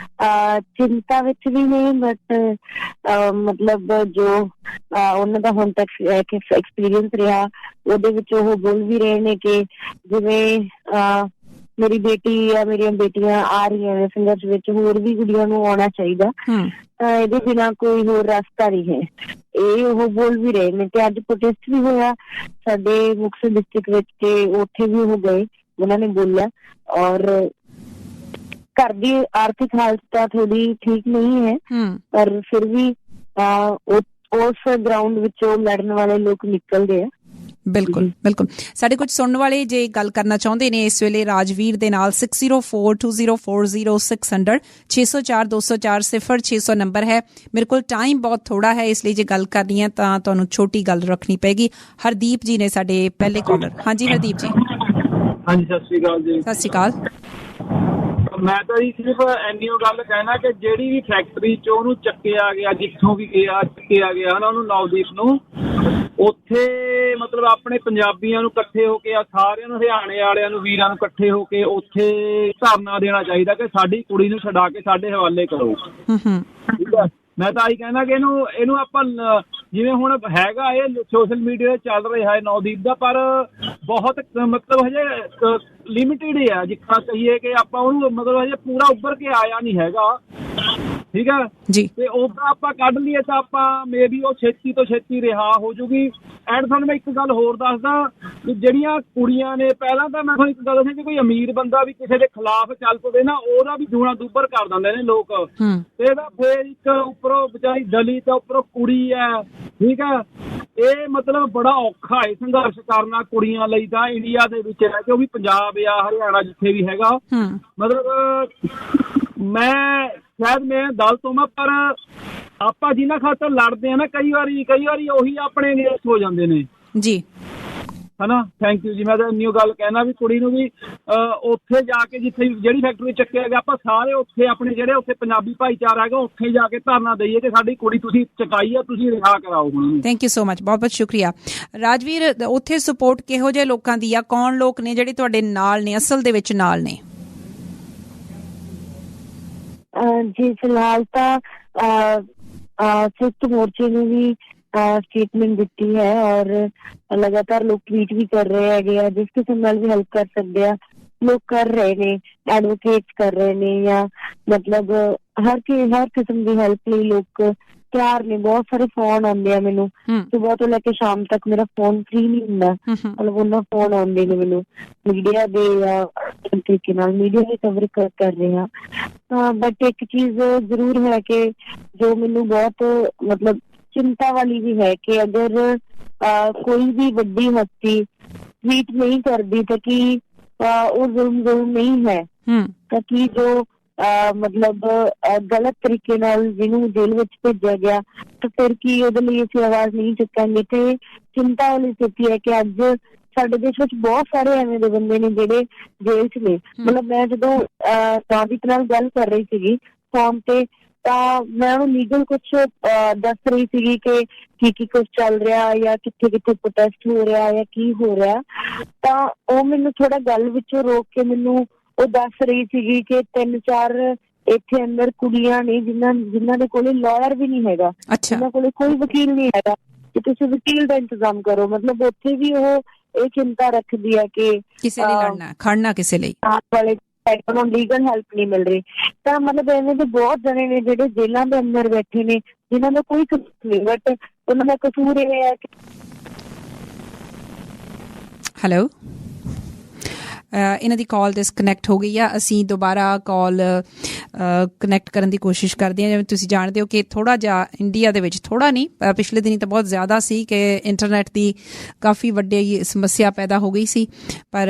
ਚਿੰਤਾ ਵਿੱਚ ਵੀ ਨੇ, ਬਟ ਮਤਲਬ ਜੋ ਉਹਨਾਂ ਦਾ ਹੁਣ ਤੱਕ ਐਕਸਪੀਰੀਅੰਸ ਰਿਹਾ ਉਹਦੇ ਵਿੱਚ ਉਹ ਬੋਲ ਵੀ ਰਹੇ ਨੇ ਕਿ ਜਿਵੇਂ ਮੇਰੀ ਬੇਟੀ ਜਾਂ ਮੇਰੀਆਂ ਬੇਟੀਆਂ ਆ ਰਹੀਆਂ ਨੇ ਸੰਘਰਸ਼ ਵਿੱਚ, ਹੋਰ ਵੀ ਕੁੜੀਆਂ ਨੂੰ ਆਉਣਾ ਚਾਹੀਦਾ, ਤਾਂ ਇਹਦੇ ਬਿਨਾਂ ਕੋਈ ਹੋਰ ਰਸਤਾ ਨਹੀਂ ਹੈ। ਇਹ ਉਹ ਬੋਲ ਵੀ ਰਹੇ ਨੇ। ਤੇ ਅੱਜ ਪ੍ਰੋਟੈਸਟ ਵੀ ਹੋਇਆ ਸਾਡੇ ਮੁਕਤਸਰ ਡਿਸਟ੍ਰਿਕਟ ਵਿੱਚ ਤੇ ਉੱਥੇ ਵੀ ਉਹ ਗਏ, ਉਹਨਾਂ ਨੇ ਬੋਲਿਆ। ਔਰ ਘਰ ਦੀ ਆਰਥਿਕ ਹਾਲਤ ਤਾਂ ਥੋੜੀ ਠੀਕ ਨਹੀਂ ਹੈ, ਪਰ ਫਿਰ ਵੀ ਉਸ ਗਰਾਊਂਡ ਵਿੱਚੋਂ ਲੜਨ ਵਾਲੇ ਲੋਕ ਨਿਕਲਦੇ ਆ। ਬਿਲਕੁਲ ਬਿਲਕੁਲ। ਸਾਡੇ ਕੁਝ ਸੁਣਨ ਵਾਲੇ ਜੇ ਗੱਲ ਕਰਨਾ ਚਾਹੁੰਦੇ ਨੇ ਇਸ ਵੇਲੇ ਰਾਜਵੀਰ ਦੇ ਨਾਲ, 6042040600 604-204-0600 ਨੰਬਰ ਹੈ। ਮੇਰੇ ਕੋਲ ਟਾਈਮ ਬਹੁਤ ਥੋੜਾ ਹੈ, ਇਸ ਲਈ ਜੇ ਗੱਲ ਕਰਨੀ ਹੈ ਤਾਂ ਤੁਹਾਨੂੰ ਛੋਟੀ ਗੱਲ ਰੱਖਣੀ ਪਏਗੀ। ਹਰਦੀਪ ਜੀ ਨੇ ਸਾਡੇ ਪਹਿਲੇ ਕਾਲਰ। ਹਾਂਜੀ ਹਰਦੀਪ ਜੀ। ਹਾਂਜੀ, ਸਤਿ ਸ਼੍ਰੀ ਅਕਾਲ ਜੀ। ਸਤਿ ਸ਼੍ਰੀ ਅਕਾਲ। ਮੈਂ ਤਾਂ ਜੀ ਸਿਰਫ ਇੰਨੀ ਗੱਲ ਕਹਿਣਾ ਕਿ ਜਿਹੜੀ ਵੀ ਫੈਕਟਰੀ 'ਚ ਉਹਨੂੰ ਚੱਕਿਆ ਗਿਆ, ਜਿੱਥੋਂ ਵੀ ਗਿਆ ਚੱਕਿਆ ਗਿਆ ਨਾ ਉਹਨੂੰ, ਨਵਦੀਪ ਨੂੰ, ਉੱਥੇ ਮਤਲਬ ਆਪਣੇ ਪੰਜਾਬੀਆਂ ਨੂੰ ਇਕੱਠੇ ਹੋ ਕੇ, ਸਾਰਿਆਂ ਨੂੰ, ਹਰਿਆਣੇ ਵਾਲਿਆਂ ਨੂੰ, ਵੀਰਾਂ ਨੂੰ ਇਕੱਠੇ ਹੋ ਕੇ ਉੱਥੇ ਧਰਨਾ ਦੇਣਾ ਚਾਹੀਦਾ ਕਿ ਸਾਡੀ ਕੁੜੀ ਨੂੰ ਛਡਾ ਕੇ ਸਾਡੇ ਹਵਾਲੇ ਕਰੋ। ਠੀਕ ਹੈ, ਮੈਂ ਤਾਂ ਆਹੀ ਕਹਿਣਾ ਕਿ ਇਹਨੂੰ ਆਪਾਂ ਜਿਵੇਂ ਹੁਣ ਹੈਗਾ ਇਹ ਸੋਸ਼ਲ ਮੀਡੀਆ 'ਤੇ ਚੱਲ ਰਿਹਾ ਹੈ ਨਵਦੀਪ ਦਾ, ਪਰ ਬਹੁਤ ਮਤਲਬ ਹਜੇ ਲਿਮਿਟਿਡ ਹੀ ਆ। ਜਿੱਦਾਂ ਕਹੀਏ ਕਿ ਆਪਾਂ ਉਹਨੂੰ ਮਤਲਬ ਹਜੇ ਪੂਰਾ ਉੱਭਰ ਕੇ ਆਇਆ ਨਹੀਂ ਹੈਗਾ। ਠੀਕ ਹੈ ਜੀ, ਤੇ ਉਹਦਾ ਆਪਾਂ ਕੱਢ ਲਈਏ ਤਾਂ ਆਪਾਂ ਮੇ ਬੀ ਉਹ ਛੇਤੀ ਤੋਂ ਛੇਤੀ ਰਿਹਾ ਹੋ ਜੂਗੀ। ਐਂਡ ਤੁਹਾਨੂੰ ਮੈਂ ਇੱਕ ਗੱਲ ਹੋਰ ਦੱਸਦਾ, ਜਿਹੜੀਆਂ ਕੁੜੀਆਂ ਨੇ, ਪਹਿਲਾਂ ਤਾਂ ਮੈਂ ਤੁਹਾਨੂੰ ਇੱਕ ਗੱਲ ਦੱਸਾਂ ਕਿ ਕੋਈ ਅਮੀਰ ਬੰਦਾ ਵੀ ਕਿਸੇ ਦੇ ਖਿਲਾਫ ਚੱਲ ਪਵੇ ਨਾ, ਉਹਦਾ ਵੀ ਦੂਣਾ ਦੁੱਬਰ ਕਰ ਦਿੰਦੇ ਨੇ ਲੋਕ। ਤੇ ਇਹਦਾ ਫੇਰ ਇੱਕ ਉੱਪਰੋਂ ਵਿਚਾਰੀ ਦਲਿਤ ਤੇ ਉੱਪਰੋਂ ਕੁੜੀ ਹੈ। ਠੀਕ ਹੈ, ਇਹ ਮਤਲਬ ਬੜਾ ਔਖਾ ਹੈ ਸੰਘਰਸ਼ ਕਰਨਾ ਕੁੜੀਆਂ ਲਈ ਤਾਂ ਇੰਡੀਆ ਦੇ ਵਿੱਚ ਰਹਿ ਕੇ, ਉਹ ਵੀ ਪੰਜਾਬ ਆ, ਹਰਿਆਣਾ, ਜਿੱਥੇ ਵੀ ਹੈਗਾ। ਮਤਲਬ ਮੈਂ ਸ਼ਾਇਦ ਮੈਂ ਦਲ ਤੋਂ ਪਰ ਆਪਾਂ ਜਿਨ੍ਹਾਂ ਖਾਤਰ ਲੜਦੇ ਆ ਨਾ, ਕਈ ਵਾਰੀ ਉਹੀ ਆਪਣੇ ਅਗੇਂਸਟ ਹੋ ਜਾਂਦੇ ਨੇ ਜੀ, ਹਨਾ। ਥੈਂਕ ਯੂ ਜੀ। ਮੈਂ ਤਾਂ ਇੰਨੀ ਗੱਲ ਕਹਿਣਾ ਵੀ ਕੁੜੀ ਨੂੰ ਵੀ ਉੱਥੇ ਜਾ ਕੇ, ਜਿੱਥੇ ਜਿਹੜੀ ਫੈਕਟਰੀ ਚੱਕਿਆ ਗਿਆ, ਆਪਾਂ ਸਾਰੇ ਉੱਥੇ ਆਪਣੇ ਜਿਹੜੇ ਉੱਥੇ ਪੰਜਾਬੀ ਭਾਈਚਾਰਾ ਹੈਗਾ ਉੱਥੇ ਜਾ ਕੇ ਧਰਨਾ ਦਈਏ ਕਿ ਸਾਡੀ ਕੁੜੀ ਤੁਸੀਂ ਚੁਕਾਈ ਆ, ਤੁਸੀਂ ਰਿਹਾ ਕਰਾਓ ਹੁਣ। ਥੈਂਕ ਯੂ ਸੋ ਮਚ, ਬਹੁਤ ਬਹੁਤ ਸ਼ੁਕਰੀਆ। ਰਾਜਵੀਰ, ਉੱਥੇ ਸਪੋਰਟ ਕਿਹੋ ਜਿਹੇ ਲੋਕਾਂ ਦੀ ਆ? ਕੌਣ ਲੋਕ ਨੇ ਜਿਹੜੇ ਤੁਹਾਡੇ ਨਾਲ ਨੇ, ਅਸਲ ਦੇ ਵਿੱਚ ਨਾਲ ਨੇ? ਜੀ ਫਿਲਹਾਲ ਤਾਂ ਸੰਯੁਕਤ ਮੋਰਚੇ ਨੇ ਵੀ ਸਟੇਟਮੈਂਟ ਦਿੱਤੀ ਹੈ ਔਰ ਲਗਾਤਾਰ ਲੋਕ ਟਵੀਟ ਵੀ ਕਰ ਰਹੇ ਹੈਗੇ ਆ, ਜਿਸ ਕਿਸਮ ਨਾਲ ਵੀ ਹੈਲਪ ਕਰ ਸਕਦੇ ਆ। ਲੋਕ ਕਰ ਰਹੇ ਨੇ, ਐਡਵੋਕੇਟ ਕਰ ਰਹੇ ਨੇ, ਜਾਂ ਮਤਲਬ ਹਰ ਕਿਸਮ ਦੀ ਹੈਲਪ ਲਈ ਲੋਕ ਤਿਆਰ ਨੇ। ਬਹੁਤ ਸਾਰੇ ਫੋਨ ਆਉਂਦੇ ਆ ਮੈਨੂੰ ਸੁਬਾਹ ਤੋਂ ਲੈ ਕੇ ਸ਼ਾਮ ਤੱਕ, ਮੇਰਾ ਫੋਨ ਫ੍ਰੀ ਨਹੀਂ ਹੁੰਦਾ, ਮਤਲਬ ਉਹਨਾਂ ਫੋਨ ਆਉਂਦੇ ਨੇ ਮੈਨੂੰ ਮੀਡੀਆ ਦੇ, ਜਾਂ ਤਰੀਕੇ ਨਾਲ ਮੀਡੀਆ ਦੀ ਕਵਰ ਕਰ ਰਹੇ ਹਾਂ। ਤਾਂ ਬਟ ਇੱਕ ਚੀਜ਼ ਜ਼ਰੂਰ ਹੈ ਕਿ ਜੋ ਮੈਨੂੰ ਬਹੁਤ ਮਤਲਬ ਚਿੰਤਾ ਵਾਲੀ ਵੀ ਹੈ ਕਿ ਅਗਰ ਕੋਈ ਵੀ ਵੱਡੀ ਹਸਤੀ ਟਵੀਟ ਨਹੀਂ ਕਰਦੀ ਤਾਂ ਕੀ ਉਹ ਜ਼ੁਲਮ ਨਹੀਂ ਹੈ? ਤਾਂ ਕੀ ਜੋ ਮਤਲਬ ਗਲਤ ਤਰੀਕੇ ਨਾਲ ਜਿਹਨੂੰ ਜੇਲ੍ਹ ਵਿੱਚ ਭੇਜਿਆ ਗਿਆ, ਤਾਂ ਫਿਰ ਕੀ ਉਹਦੇ ਲਈ ਅਸੀਂ ਆਵਾਜ਼ ਨਹੀਂ ਚੁੱਕਾਂਗੇ? ਤੇ ਚਿੰਤਾ ਵਾਲੀ ਸਥਿਤੀ ਹੈ ਕਿ ਅੱਜ ਸਾਡੇ ਦੇਸ਼ ਵਿੱਚ ਬਹੁਤ ਸਾਰੇ ਐਵੇਂ ਦੇ ਬੰਦੇ ਨੇ ਜਿਹੜੇ ਜੇਲ੍ਹ 'ਚ ਨੇ। ਮਤਲਬ ਮੈਂ ਜਦੋਂ ਨੌਦੀਪ ਨਾਲ ਗੱਲ ਕਰ ਰਹੀ ਸੀਗੀ ਫੋਨ ਤੇ, ਤਾਂ ਮੈਂ ਉਹਨੂੰ ਲੀਗਲ ਕੁਛ ਦੱਸ ਰਹੀ ਸੀਗੀ ਕਿ ਕੀ ਕੁਛ ਚੱਲ ਰਿਹਾ, ਜਾਂ ਕਿੱਥੇ ਪ੍ਰੋਟੈਸਟ ਹੋ ਰਿਹਾ, ਜਾਂ ਕੀ ਹੋ ਰਿਹਾ। ਤਾਂ ਉਹ ਮੈਨੂੰ ਥੋੜਾ ਗੱਲ ਵਿੱਚੋਂ ਰੋਕ ਕੇ ਮੈਨੂੰ ਉਹ ਦੱਸ ਰਹੀ ਸੀਗੀ ਕਿ 3-4 ਇੱਥੇ ਅੰਦਰ ਕੁੜੀਆਂ ਨੇ ਜਿਨ੍ਹਾਂ ਦੇ ਕੋਲੇ ਲਾਇਰ ਵੀ ਨਹੀਂ ਹੈਗਾ, ਜਿਨ੍ਹਾਂ ਕੋਲੇ ਕੋਈ ਵਕੀਲ ਨਹੀਂ ਹੈਗਾ, ਕਿ ਤੁਸੀਂ ਵਕੀਲ ਦਾ ਇੰਤਜ਼ਾਮ ਕਰੋ। ਮਤਲਬ ਉੱਥੇ ਵੀ ਉਹ ਇਹ ਚਿੰਤਾ ਰੱਖਦੀ ਹੈ ਕਿ ਕਿਸੇ ਲਈ ਲੜਨਾ, ਖੜਨਾ ਕਿਸੇ ਲਈ ਵਾਲੇ ਨੂੰ ਲੀਗਲ ਹੈਲਪ ਨਹੀਂ ਮਿਲ ਰਹੀ। ਤਾਂ ਮਤਲਬ ਐਵੇਂ ਦੇ ਬਹੁਤ ਜਣੇ ਨੇ ਜਿਹੜੇ ਜੇਲ੍ਹਾਂ ਦੇ ਅੰਦਰ ਬੈਠੇ ਨੇ, ਜਿਨ੍ਹਾਂ ਦਾ ਕੋਈ ਕਸੂਰ ਨਹੀਂ, ਬਟ ਉਹਨਾਂ ਦਾ ਕਸੂਰ ਇਹ ਹੈ ਕਿ ਹੈਲੋ, ਇਹਨਾਂ ਦੀ ਕਾਲ ਡਿਸਕਨੈਕਟ ਹੋ ਗਈ ਆ। ਅਸੀਂ ਦੁਬਾਰਾ ਕਾਲ ਕਨੈਕਟ ਕਰਨ ਦੀ ਕੋਸ਼ਿਸ਼ ਕਰਦੇ ਹਾਂ। ਜਿਵੇਂ ਤੁਸੀਂ ਜਾਣਦੇ ਹੋ ਕਿ ਥੋੜ੍ਹਾ ਜਿਹਾ ਇੰਡੀਆ ਦੇ ਵਿੱਚ, ਥੋੜ੍ਹਾ ਨਹੀਂ ਪਿਛਲੇ ਦਿਨੀ ਤਾਂ ਬਹੁਤ ਜ਼ਿਆਦਾ ਸੀ ਕਿ ਇੰਟਰਨੈਟ ਦੀ ਕਾਫੀ ਵੱਡੀ ਸਮੱਸਿਆ ਪੈਦਾ ਹੋ ਗਈ ਸੀ, ਪਰ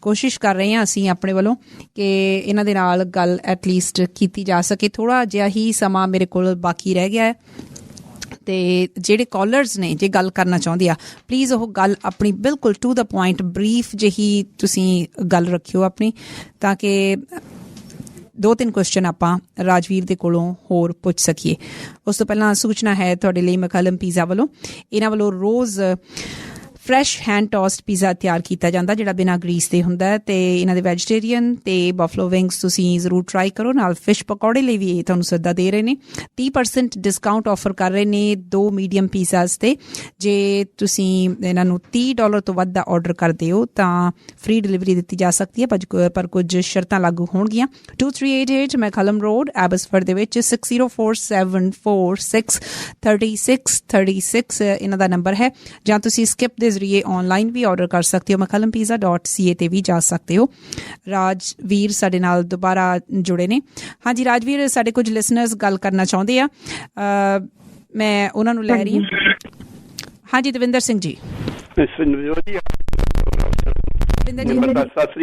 ਕੋਸ਼ਿਸ਼ ਕਰ ਰਹੇ ਹਾਂ ਅਸੀਂ ਆਪਣੇ ਵੱਲੋਂ ਕਿ ਇਹਨਾਂ ਦੇ ਨਾਲ ਗੱਲ ਐਟਲੀਸਟ ਕੀਤੀ ਜਾ ਸਕੇ। ਥੋੜ੍ਹਾ ਜਿਹਾ ਹੀ ਸਮਾਂ ਮੇਰੇ ਕੋਲ ਬਾਕੀ ਰਹਿ ਗਿਆ ਹੈ, ਤੇ ਜਿਹੜੇ ਕਾਲਰਸ ਨੇ ਜੇ ਗੱਲ ਕਰਨਾ ਚਾਹੁੰਦੇ ਆ, ਪਲੀਜ਼ ਉਹ ਗੱਲ ਆਪਣੀ ਬਿਲਕੁਲ ਟੂ ਦਾ ਪੁਆਇੰਟ ਬਰੀਫ ਜਿਹੀ ਤੁਸੀਂ ਗੱਲ ਰੱਖਿਓ ਆਪਣੀ, ਤਾਂ ਕਿ 2-3 ਕੁਐਸਚਨ ਆਪਾਂ ਰਾਜਵੀਰ ਦੇ ਕੋਲੋਂ ਹੋਰ ਪੁੱਛ ਸਕੀਏ। ਉਸ ਤੋਂ ਪਹਿਲਾਂ ਸੂਚਨਾ ਹੈ ਤੁਹਾਡੇ ਲਈ ਮੈਕਲਮ ਪੀਜ਼ਾ ਵੱਲੋਂ। ਇਹਨਾਂ ਵੱਲੋਂ ਰੋਜ਼ ਫਰੈਸ਼ ਹੈਂਡ ਟੋਸਟ ਪੀਜ਼ਾ ਤਿਆਰ ਕੀਤਾ ਜਾਂਦਾ ਜਿਹੜਾ ਬਿਨਾਂ ਗਰੀਸ ਦੇ ਹੁੰਦਾ ਹੈ, ਤੇ ਇਹਨਾਂ ਦੇ ਵੈਜੀਟੇਰੀਅਨ ਤੇ ਬਫਲੋ ਵਿੰਗਸ ਤੁਸੀਂ ਜ਼ਰੂਰ ਟਰਾਈ ਕਰੋ। ਨਾਲ ਫਿਸ਼ ਪਕੌੜੇ ਲਈ ਵੀ ਇਹ ਤੁਹਾਨੂੰ ਸੱਦਾ ਦੇ ਰਹੇ ਨੇ। 30% ਡਿਸਕਾਊਂਟ ਆਫਰ ਕਰ ਰਹੇ ਨੇ 2 ਮੀਡੀਅਮ ਪੀਜ਼ਾਸ ਤੇ। ਜੇ ਤੁਸੀਂ ਇਹਨਾਂ ਨੂੰ $30 ਤੋਂ ਵੱਧ ਦਾ ਆਰਡਰ ਕਰਦੇ ਹੋ ਤਾਂ ਫ੍ਰੀ ਡਿਲੀਵਰੀ ਦਿੱਤੀ ਜਾ ਸਕਦੀ ਹੈ, ਪਰ ਕੁਝ ਸ਼ਰਤਾਂ ਲਾਗੂ ਹੋਣਗੀਆਂ। 2388 ਮੈਕਲਮ ਰੋਡ ਐਬਸਫੋਰਡ ਦੇ ਵਿੱਚ 6047463636 ਇਹਨਾਂ ਦਾ ਨੰਬਰ ਹੈ, ਜਾਂ ਤੁਸੀਂ ਸਕਿਪ ਦੇ ਜ਼ਰੀਏ ਆਨਲਾਈਨ ਵੀ ਆਰਡਰ ਕਰ ਸਕਦੇ ਹੋ। mccullumPizza.ca ਤੇ ਵੀ ਜਾ ਸਕਦੇ ਹੋ। ਰਾਜਵੀਰ ਸਾਡੇ ਨਾਲ ਦੁਬਾਰਾ ਜੁੜੇ ਨੇ। ਹਾਂਜੀ ਰਾਜਵੀਰ, ਸਾਡੇ ਕੁਝ ਲਿਸਨਰਸ ਗੱਲ ਕਰਨਾ ਚਾਹੁੰਦੇ ਆ, ਮੈਂ ਉਹਨਾਂ ਨੂੰ ਲੈ ਰਹੀ ਹਾਂ। ਹਾਂਜੀ ਦਵਿੰਦਰ ਸਿੰਘ ਜੀ। ਸਤਿ ਸ੍ਰੀ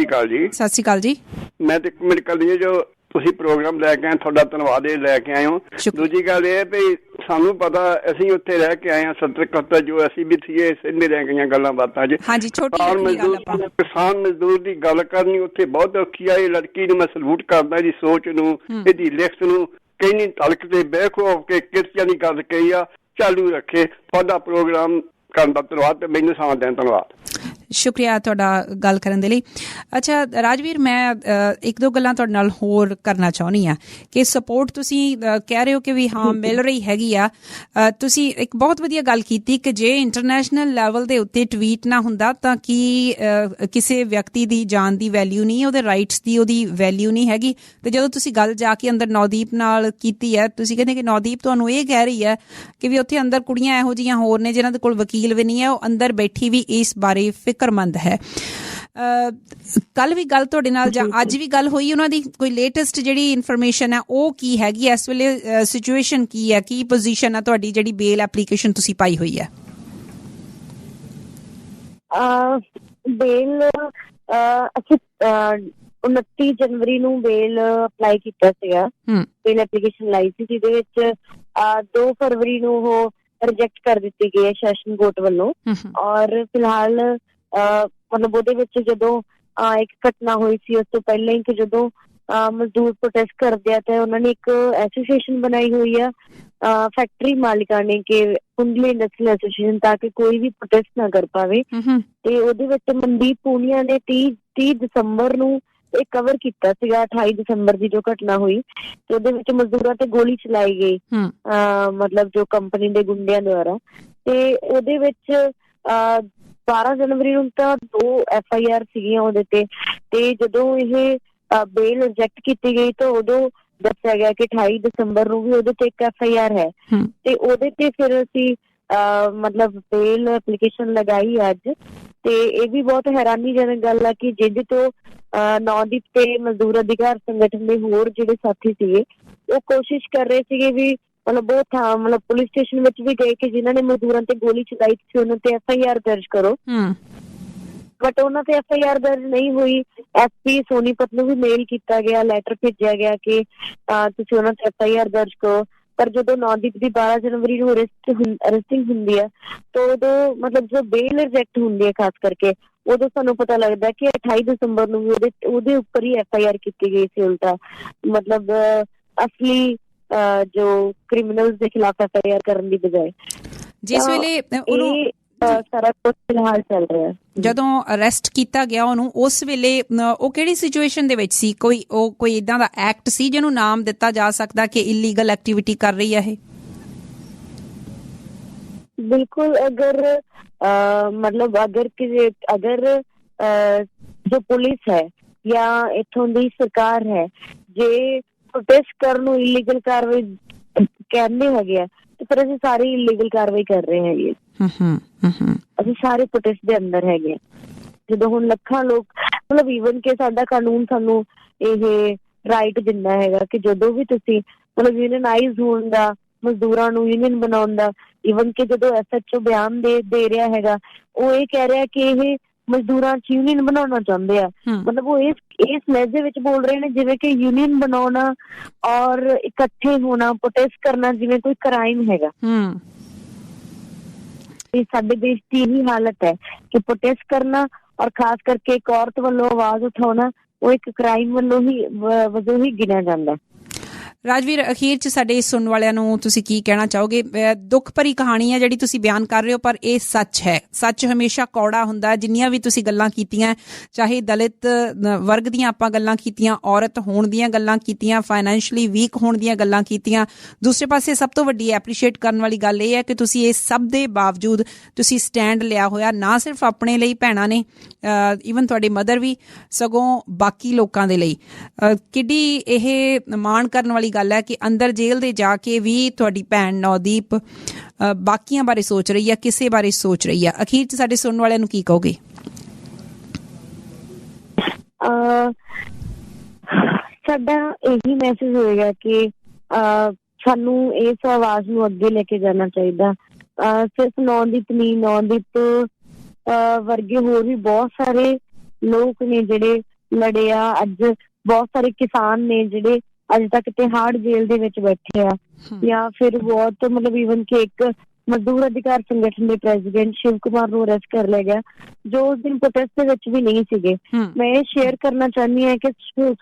ਅਕਾਲ ਜੀ। ਸਤਿ ਸ੍ਰੀ ਅਕਾਲ ਜੀ। ਮੈਂ ਤੇ ਮੇਰੇ ਕੋਲ ਜੋ ਤੁਸੀਂ ਪ੍ਰੋਗਰਾਮ ਲੈ ਕੇ ਆਏ, ਤੁਹਾਡਾ ਧੰਨਵਾਦ, ਇਹ ਲੈ ਕੇ ਆਏ ਹੋ। ਦੂਜੀ ਗੱਲ ਇਹ ਵੀ ਸਾਨੂੰ ਪਤਾ, ਅਸੀਂ ਉੱਥੇ ਰਹਿ ਕੇ ਆਏ ਹਾਂ 70-71, ਜੋ ਅਸੀਂ ਵੀ ਸੀਗੇ ਸਿੰਧੇ ਰਹਿ ਗਈਆਂ ਗੱਲਾਂ ਬਾਤਾਂ 'ਚ। ਕਿਸਾਨ ਮਜ਼ਦੂਰ ਦੀ ਗੱਲ ਕਰਨੀ ਉੱਥੇ ਬਹੁਤ ਔਖੀ ਆ। ਇਹ ਲੜਕੀ ਨੂੰ ਮੈਂ ਸਲੂਟ ਕਰਦਾ, ਇਹਦੀ ਸੋਚ ਨੂੰ, ਇਹਦੀ ਲਿਖਤ ਨੂੰ। ਕਈ ਤਲਕ ਤੇ ਬੇਖੋ ਕੇ ਕਿਰਤੀਆਂ ਦੀ ਗੱਲ ਕਹੀ ਆ, ਚਾਲੂ ਰੱਖੇ। ਤੁਹਾਡਾ ਪ੍ਰੋਗਰਾਮ ਕਰਨ ਦਾ ਧੰਨਵਾਦ, ਤੇ ਮੈਨੂੰ ਸਾਥ ਦੇਣ ਧੰਨਵਾਦ। ਸ਼ੁਕਰੀਆ ਤੁਹਾਡਾ ਗੱਲ ਕਰਨ ਦੇ ਲਈ। ਅੱਛਾ ਰਾਜਵੀਰ, ਮੈਂ 1-2 ਗੱਲਾਂ ਤੁਹਾਡੇ ਨਾਲ ਹੋਰ ਕਰਨਾ ਚਾਹੁੰਦੀ ਹਾਂ ਕਿ ਸਪੋਰਟ ਤੁਸੀਂ ਕਹਿ ਰਹੇ ਹੋ ਕਿ ਵੀ ਹਾਂ ਮਿਲ ਰਹੀ ਹੈਗੀ ਆ। ਤੁਸੀਂ ਇੱਕ ਬਹੁਤ ਵਧੀਆ ਗੱਲ ਕੀਤੀ ਕਿ ਜੇ ਇੰਟਰਨੈਸ਼ਨਲ ਲੈਵਲ ਦੇ ਉੱਤੇ ਟਵੀਟ ਨਾ ਹੁੰਦਾ ਤਾਂ ਕੀ ਕਿਸੇ ਵਿਅਕਤੀ ਦੀ ਜਾਨ ਦੀ ਵੈਲਿਊ ਨਹੀਂ, ਉਹਦੇ ਰਾਈਟਸ ਦੀ ਉਹਦੀ ਵੈਲਿਊ ਨਹੀਂ ਹੈਗੀ। ਤੇ ਜਦੋਂ ਤੁਸੀਂ ਗੱਲ ਜਾ ਕੇ ਅੰਦਰ ਨੌਦੀਪ ਨਾਲ ਕੀਤੀ ਹੈ, ਤੁਸੀਂ ਕਹਿੰਦੇ ਕਿ ਨੌਦੀਪ ਤੁਹਾਨੂੰ ਇਹ ਕਹਿ ਰਹੀ ਹੈ ਕਿ ਵੀ ਉੱਥੇ ਅੰਦਰ ਕੁੜੀਆਂ ਇਹੋ ਜਿਹੀਆਂ ਹੋਰ ਨੇ ਜਿਨ੍ਹਾਂ ਦੇ ਕੋਲ ਵਕੀਲ ਵੀ ਨਹੀਂ ਹੈ, ਉਹ ਅੰਦਰ ਬੈਠੀ ਵੀ ਇਸ ਬਾਰੇ ਫਿਕਰਮੰਦ ਹੈ। ਕੱਲ ਵੀ ਗੱਲ ਤੁਹਾਡੇ ਨਾਲ ਜਾਂ ਅੱਜ ਵੀ ਗੱਲ ਹੋਈ, ਉਹਨਾਂ ਦੀ ਕੋਈ ਲੇਟੈਸਟ ਜਿਹੜੀ ਇਨਫੋਰਮੇਸ਼ਨ ਹੈ ਉਹ ਕੀ ਹੈਗੀ ਇਸ ਵੇਲੇ? ਸਿਚੁਏਸ਼ਨ ਕੀ ਹੈ, ਕੀ ਪੋਜੀਸ਼ਨ ਹੈ ਤੁਹਾਡੀ ਜਿਹੜੀ ਬੇਲ ਐਪਲੀਕੇਸ਼ਨ ਤੁਸੀਂ ਪਾਈ ਹੋਈ ਹੈ? ਬੇਲ ਅਸੀਂ 29 ਜਨਵਰੀ ਨੂੰ ਬੇਲ ਅਪਲਾਈ ਕੀਤਾ ਸੀਗਾ, ਬੇਲ ਐਪਲੀਕੇਸ਼ਨ ਲਾਈ ਸੀ, ਜਿਹਦੇ ਵਿੱਚ 2 ਫਰਵਰੀ ਨੂੰ ਉਹ ਰਿਜੈਕਟ ਕਰ ਦਿੱਤੀ ਗਈ ਹੈ ਸੈਸ਼ਨ ਕੋਰਟ ਵੱਲੋਂ। ਔਰ ਫਿਲਹਾਲ ਮਤਲਬ ਉਹਦੇ ਵਿੱਚ ਜਦੋਂ ਇੱਕ ਘਟਨਾ ਹੋਈ ਸੀ ਉਸ ਤੋਂ ਪਹਿਲਾਂ ਹੀ, ਕਿ ਜਦੋਂ ਮਜ਼ਦੂਰ ਪ੍ਰੋਟੈਸਟ ਕਰਦੇ ਆ ਤਾਂ ਉਹਨਾਂ ਨੇ ਇੱਕ ਐਸੋਸੀਏਸ਼ਨ ਬਣਾਈ ਹੋਈ ਆ ਫੈਕਟਰੀ ਮਾਲਿਕਾਂ ਨੇ, ਕਿ ਕੁੰਡਲੀ ਇੰਡਸਟਰੀਅਲ ਐਸੋਸੀਏਸ਼ਨ, ਤਾਂ ਕਿ ਕੋਈ ਵੀ ਪ੍ਰੋਟੈਸਟ ਨਾ ਕਰ ਪਾਵੇ। ਤੇ ਉਹਦੇ ਵਿੱਚ ਮਨਦੀਪ ਪੂਨੀਆ ਨੇ 30 ਦਸੰਬਰ ਨੂੰ ਇਹ ਕਵਰ ਕੀਤਾ ਸੀਗਾ, 28 ਦਸੰਬਰ ਦੀ ਜੋ ਘਟਨਾ ਹੋਈ, ਤੇ ਉਹਦੇ ਵਿੱਚ ਮਜ਼ਦੂਰਾਂ ਤੇ ਗੋਲੀ ਚਲਾਈ ਗਈ, ਮਤਲਬ ਜੋ ਕੰਪਨੀ ਦੇ ਗੁੰਡਿਆਂ ਦੁਆਰਾ। ਤੇ ਉਹਦੇ ਵਿੱਚ 12 ਜਨਵਰੀ ਨੂੰ ਤਾਂ 2 FIR ਸੀਗੀਆਂ ਉਹਦੇ ਤੇ ਜਦੋਂ ਇਹ ਬੇਲ ਰਿਜੈਕਟ ਕੀਤੀ ਗਈ ਤਾਂ ਉਦੋਂ ਦੱਸਿਆ ਗਿਆ ਕਿ 28 ਦਸੰਬਰ ਨੂੰ ਵੀ ਉਹਦੇ ਤੇ ਇੱਕ FIR ਹੈ ਤੇ ਉਹਦੇ ਤੇ ਫਿਰ ਅਸੀਂ ਮਤਲਬ ਬੇਲ ਐਪਲੀਕੇਸ਼ਨ ਲਗਾਈ ਅੱਜ। ਤੇ ਇਹ ਵੀ ਬਹੁਤ ਹੈਰਾਨੀਜਨਕ ਗੱਲ ਆ ਕਿ ਜਿਹਦੇ ਤੋਂ ਨੌਦੀਪ ਤੇ ਮਜ਼ਦੂਰ ਅਧਿਕਾਰ ਸੰਗਠਨ ਦੇ ਹੋਰ ਜਿਹੜੇ ਸਾਥੀ ਸੀਗੇ ਉਹ ਕੋਸ਼ਿਸ਼ ਕਰ ਰਹੇ ਸੀਗੇ ਵੀ ਮਤਲਬ ਉਹ ਥਾਂ ਮਤਲਬ ਪੁਲਿਸ ਸਟੇਸ਼ਨ ਵਿੱਚ ਵੀ ਗਏ ਕਿ ਜਿਨ੍ਹਾਂ ਨੇ ਮਜ਼ਦੂਰਾਂ ਤੇ ਗੋਲੀ ਚਲਾਈ ਸੀ ਉਹਨਾਂ ਤੇ FIR ਦਰਜ ਕਰੋ, ਬਟ ਉਹਨਾਂ ਤੇ FIR ਦਰਜ ਨਹੀਂ ਹੋਈ। SP ਸੋਨੀਪਤ ਨੂੰ ਵੀ ਮੇਲ ਕੀਤਾ ਗਿਆ, ਲੈਟਰ ਭੇਜਿਆ ਗਿਆ ਕਿ ਤੁਸੀਂ ਉਹਨਾਂ ਤੇ FIR ਦਰਜ ਕਰੋ। ਪਰ ਜਦੋਂ ਨੌਦੀਪ ਦੀ 12 ਜਨਵਰੀ ਨੂੰ ਅਰੈਸਟਿੰਗ ਹੁੰਦੀ ਹੈ ਤਾਂ ਉਦੋਂ ਮਤਲਬ ਜਦੋਂ ਬੇਲ ਰਿਜੈਕਟ ਹੁੰਦੀ ਹੈ ਖਾਸ ਕਰਕੇ ਉਦੋਂ ਸਾਨੂੰ ਪਤਾ ਲੱਗਦਾ ਕਿ 28 ਦਸੰਬਰ ਨੂੰ ਵੀ ਉਹਦੇ ਉੱਪਰ ਹੀ FIR ਕੀਤੀ ਗਈ ਸੀ ਉਲਟਾ, ਮਤਲਬ ਅਸਲੀ ਜੋ ਕ੍ਰਿਮੀਨਲਸ ਦੇ ਖਿਲਾਫ FIR ਕਰਨ ਦੀ ਬਜਾਏ। ਜਿਸ ਵੇਲੇ ਉਹਨੂੰ ਸਾਰਾ ਕੁਝ ਫਿਲਹਾਲ ਚੱਲ ਰਿਹਾ, ਜਦੋਂ ਅਰੈਸਟ ਕੀਤਾ ਗਿਆ ਉਹਨੂੰ ਉਸ ਵੇਲੇ ਉਹ ਕਿਹੜੀ ਸਿਚੁਏਸ਼ਨ ਦੇ ਵਿੱਚ ਸੀ? ਕੋਈ ਏਦਾਂ ਦਾ ਐਕਟ ਸੀ ਜਿਹਨੂੰ ਨਾਮ ਦਿੱਤਾ ਜਾ ਸਕਦਾ ਕਿ ਇਲੀਗਲ ਐਕਟੀਵਿਟੀ ਕਰ ਰਹੀ ਹੈ ਇਹ? ਬਿਲਕੁਲ, ਅਗਰ ਜੋ ਪੁਲਿਸ ਹੈ ਜਾਂ ਇੱਥੋਂ ਦੀ ਸਰਕਾਰ ਹੈ ਜੇ ਪ੍ਰੋਟੈਸਟ ਕਰਨ ਨੂੰ ਇਲੀਗਲ ਕਾਰਵਾਈ ਕਹਿੰਦੇ ਹੈਗੇ ਆ ਤੇ ਫਿਰ ਅਸੀਂ ਸਾਰੀ ਇਲੀਗਲ ਕਾਰਵਾਈ ਕਰ ਰਹੇ ਹੈਗੇ। ਅਸੀਂ ਸਾਰੇ ਪ੍ਰੋਟੈਸਟ ਦੇ ਅੰਦਰ ਹੈਗੇ। ਜਦੋਂ ਹੁਣ ਲੱਖਾਂ ਲੋਕ ਮਤਲਬ ਈਵਨ ਕਿ ਸਾਡਾ ਕਾਨੂੰਨ ਸਾਨੂੰ ਇਹ ਰਾਈਟ ਦਿੰਦਾ ਹੈਗਾ ਕਿ ਜਦੋਂ ਵੀ ਤੁਸੀਂ ਮਤਲਬ ਯੂਨੀਅਨਾਈਜ਼ ਹੋਣ ਦਾ, ਮਜ਼ਦੂਰਾਂ ਨੂੰ ਯੂਨੀਅਨ ਬਣਾਉਣ ਦਾ, ਈਵਨ ਕਿ ਜਦੋਂ SHO ਬਿਆਨ ਦੇ ਰਿਹਾ ਹੈਗਾ ਉਹ ਇਹ ਕਹਿ ਰਿਹਾ ਕਿ ਇਹ ਮਜ਼ਦੂਰਾਂ ਚ ਯੂਨੀਅਨ ਬਣਾਉਣਾ ਚਾਹੁੰਦੇ ਆ, ਮਤਲਬ ਉਹ ਇਸ ਲਹਿਜੇ ਵਿੱਚ ਬੋਲ ਰਹੇ ਨੇ ਜਿਵੇਂ ਕਿ ਯੂਨੀਅਨ ਬਣਾਉਣਾ ਔਰ ਇਕੱਠੇ ਹੋਣਾ, ਪ੍ਰੋਟੈਸਟ ਕਰਨਾ ਜਿਵੇਂ ਕੋਈ ਕ੍ਰਾਈਮ ਹੈਗਾ। ਇਹ ਸਾਡੇ ਦੇਸ਼ ਦੀ ਇਹੀ ਹਾਲਤ ਹੈ ਕਿ ਪ੍ਰੋਟੈਸਟ ਕਰਨਾ ਔਰ ਖਾਸ ਕਰਕੇ ਇੱਕ ਔਰਤ ਵੱਲੋਂ ਆਵਾਜ਼ ਉਠਾਉਣਾ ਉਹ ਇੱਕ ਕ੍ਰਾਈਮ ਵਜੋਂ ਹੀ ਗਿਣਿਆ ਜਾਂਦਾ। ਰਾਜਵੀਰ, ਅਖੀਰ 'ਚ ਸਾਡੇ ਸੁਣਨ ਵਾਲਿਆਂ ਨੂੰ ਤੁਸੀਂ ਕੀ ਕਹਿਣਾ ਚਾਹੋਗੇ? ਦੁੱਖ ਭਰੀ ਕਹਾਣੀ ਹੈ ਜਿਹੜੀ ਤੁਸੀਂ ਬਿਆਨ ਕਰ ਰਹੇ ਹੋ, ਪਰ ਇਹ ਸੱਚ ਹੈ। ਸੱਚ ਹਮੇਸ਼ਾ ਕੌੜਾ ਹੁੰਦਾ। ਜਿੰਨੀਆਂ ਵੀ ਤੁਸੀਂ ਗੱਲਾਂ ਕੀਤੀਆਂ, ਚਾਹੇ ਦਲਿਤ ਵਰਗ ਦੀਆਂ ਆਪਾਂ ਗੱਲਾਂ ਕੀਤੀਆਂ, ਔਰਤ ਹੋਣ ਦੀਆਂ ਗੱਲਾਂ ਕੀਤੀਆਂ, ਫਾਈਨੈਂਸ਼ਲੀ ਵੀਕ ਹੋਣ ਦੀਆਂ ਗੱਲਾਂ ਕੀਤੀਆਂ, ਦੂਸਰੇ ਪਾਸੇ ਸਭ ਤੋਂ ਵੱਡੀ ਐਪਰੀਸ਼ੀਏਟ ਕਰਨ ਵਾਲੀ ਗੱਲ ਇਹ ਹੈ ਕਿ ਤੁਸੀਂ ਇਸ ਸਭ ਦੇ ਬਾਵਜੂਦ ਤੁਸੀਂ ਸਟੈਂਡ ਲਿਆ ਹੋਇਆ, ਨਾ ਸਿਰਫ ਆਪਣੇ ਲਈ ਭੈਣਾਂ ਨੇ, ਈਵਨ ਤੁਹਾਡੇ ਮਦਰ ਵੀ, ਸਗੋਂ ਬਾਕੀ ਲੋਕਾਂ ਦੇ ਲਈ। ਕਿੱਡੀ ਇਹ ਮਾਣ ਕਰਨ ਵਾਲੀ ਗੱਲ ਹੈ ਕਿ ਅੰਦਰ ਜੇਲ੍ਹ ਦੇ ਜਾ ਕੇ ਵੀ ਤੁਹਾਡੀ ਭੈਣ ਨੌਦੀਪ ਬਾਕੀਆਂ ਬਾਰੇ ਸੋਚ ਰਹੀ ਹੈ, ਕਿਸੇ ਬਾਰੇ ਸੋਚ ਰਹੀ ਹੈ। ਅਖੀਰ 'ਚ ਸਾਡੇ ਸੁਣਨ ਵਾਲਿਆਂ ਨੂੰ ਕੀ ਕਹੋਗੇ? ਸਾਡਾ ਇਹੀ ਮੈਸੇਜ ਹੋਏਗਾ ਕਿ ਸਾਨੂੰ ਇਸ ਆਵਾਜ਼ ਨੂੰ ਅੱਗੇ ਲੈ ਕੇ ਜਾਣਾ ਚਾਹੀਦਾ। ਸਿਰਫ ਨੌਦੀਪ ਨਹੀਂ, ਨੌਦੀਪ ਵਰਗੇ ਹੋਰ ਵੀ ਬਹੁਤ ਸਾਰੇ ਲੋਕ ਨੇ ਜਿਹੜੇ ਲੜੇ ਆ। ਅੱਜ ਬਹੁਤ ਸਾਰੇ ਕਿਸਾਨ ਨੇ ਜਿਹੜੇ ਅੱਜ ਤੱਕ ਤਿਹਾੜ ਜੇਲ੍ਹ ਦੇ ਵਿੱਚ ਬੈਠੇ ਆ, ਜਾਂ ਫਿਰ ਬਹੁਤ ਮਤਲਬ ਈਵਨ ਕਿ ਇੱਕ ਮਜ਼ਦੂਰ ਅਧਿਕਾਰ ਸੰਗਠਨ ਦੇ ਪ੍ਰੈਜ਼ੀਡੈਂਟ ਸ਼ਿਵ ਕੁਮਾਰ ਨੂੰ ਅਰੈਸਟ ਕਰ ਲਿਆ ਗਿਆ ਜੋ ਉਸ ਦਿਨ ਪ੍ਰੋਟੈਸਟ ਦੇ ਵਿੱਚ ਵੀ ਨਹੀਂ ਸੀਗੇ। ਮੈਂ ਇਹ ਸ਼ੇਅਰ ਕਰਨਾ ਚਾਹੁੰਦੀ ਹਾਂ ਕਿ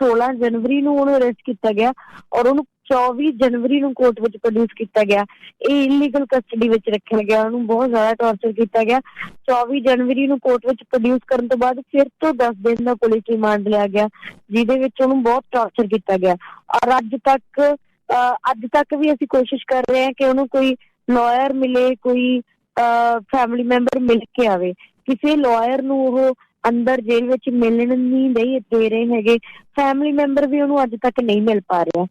16 ਜਨਵਰੀ ਨੂੰ ਉਹਨੂੰ ਅਰੈਸਟ ਕੀਤਾ ਗਿਆ ਔਰ ਉਹਨੂੰ 24 ਜਨਵਰੀ ਨੂੰ ਕੋਰਟ ਵਿੱਚ ਪ੍ਰੋਡਿਊਸ ਕੀਤਾ ਗਿਆ। ਇਹ ਇਲੀਗਲ ਕਸਟਡੀ ਵਿੱਚ ਰੱਖਿਆ ਗਿਆ, ਉਹਨੂੰ ਬਹੁਤ ਜ਼ਿਆਦਾ ਟਾਰਚਰ ਕੀਤਾ ਗਿਆ। 24 ਜਨਵਰੀ ਨੂੰ ਕੋਰਟ ਵਿੱਚ ਪ੍ਰੋਡਿਊਸ ਕਰਨ ਤੋਂ ਬਾਅਦ ਫਿਰ ਤੋਂ 10 ਦਿਨ ਦਾ ਪੁਲਿਸ ਰਿਮਾਂਡ ਲਿਆ ਗਿਆ ਜਿਹਦੇ ਵਿੱਚ ਉਹਨੂੰ ਬਹੁਤ ਟਾਰਚਰ ਕੀਤਾ ਗਿਆ। ਔਰ ਅੱਜ ਤੱਕ ਵੀ ਅਸੀਂ ਕੋਸ਼ਿਸ਼ ਕਰ ਰਹੇ ਹਾਂ ਕਿ ਉਹਨੂੰ ਕੋਈ ਲਾਇਰ ਮਿਲੇ, ਕੋਈ ਫੈਮਿਲੀ ਮੈਂਬਰ ਮਿਲ ਕੇ ਆਵੇ। ਕਿਸੇ ਲਾਇਰ ਨੂੰ ਉਹ ਅੰਦਰ ਜੇਲ੍ਹ ਵਿੱਚ ਮਿਲਣ ਨਹੀਂ ਦੇ ਰਹੇ ਹੈਗੇ। ਫੈਮਿਲੀ ਮੈਂਬਰ ਵੀ ਉਹਨੂੰ ਅੱਜ ਤੱਕ ਨਹੀਂ ਮਿਲ ਪਾ ਰਿਹਾ।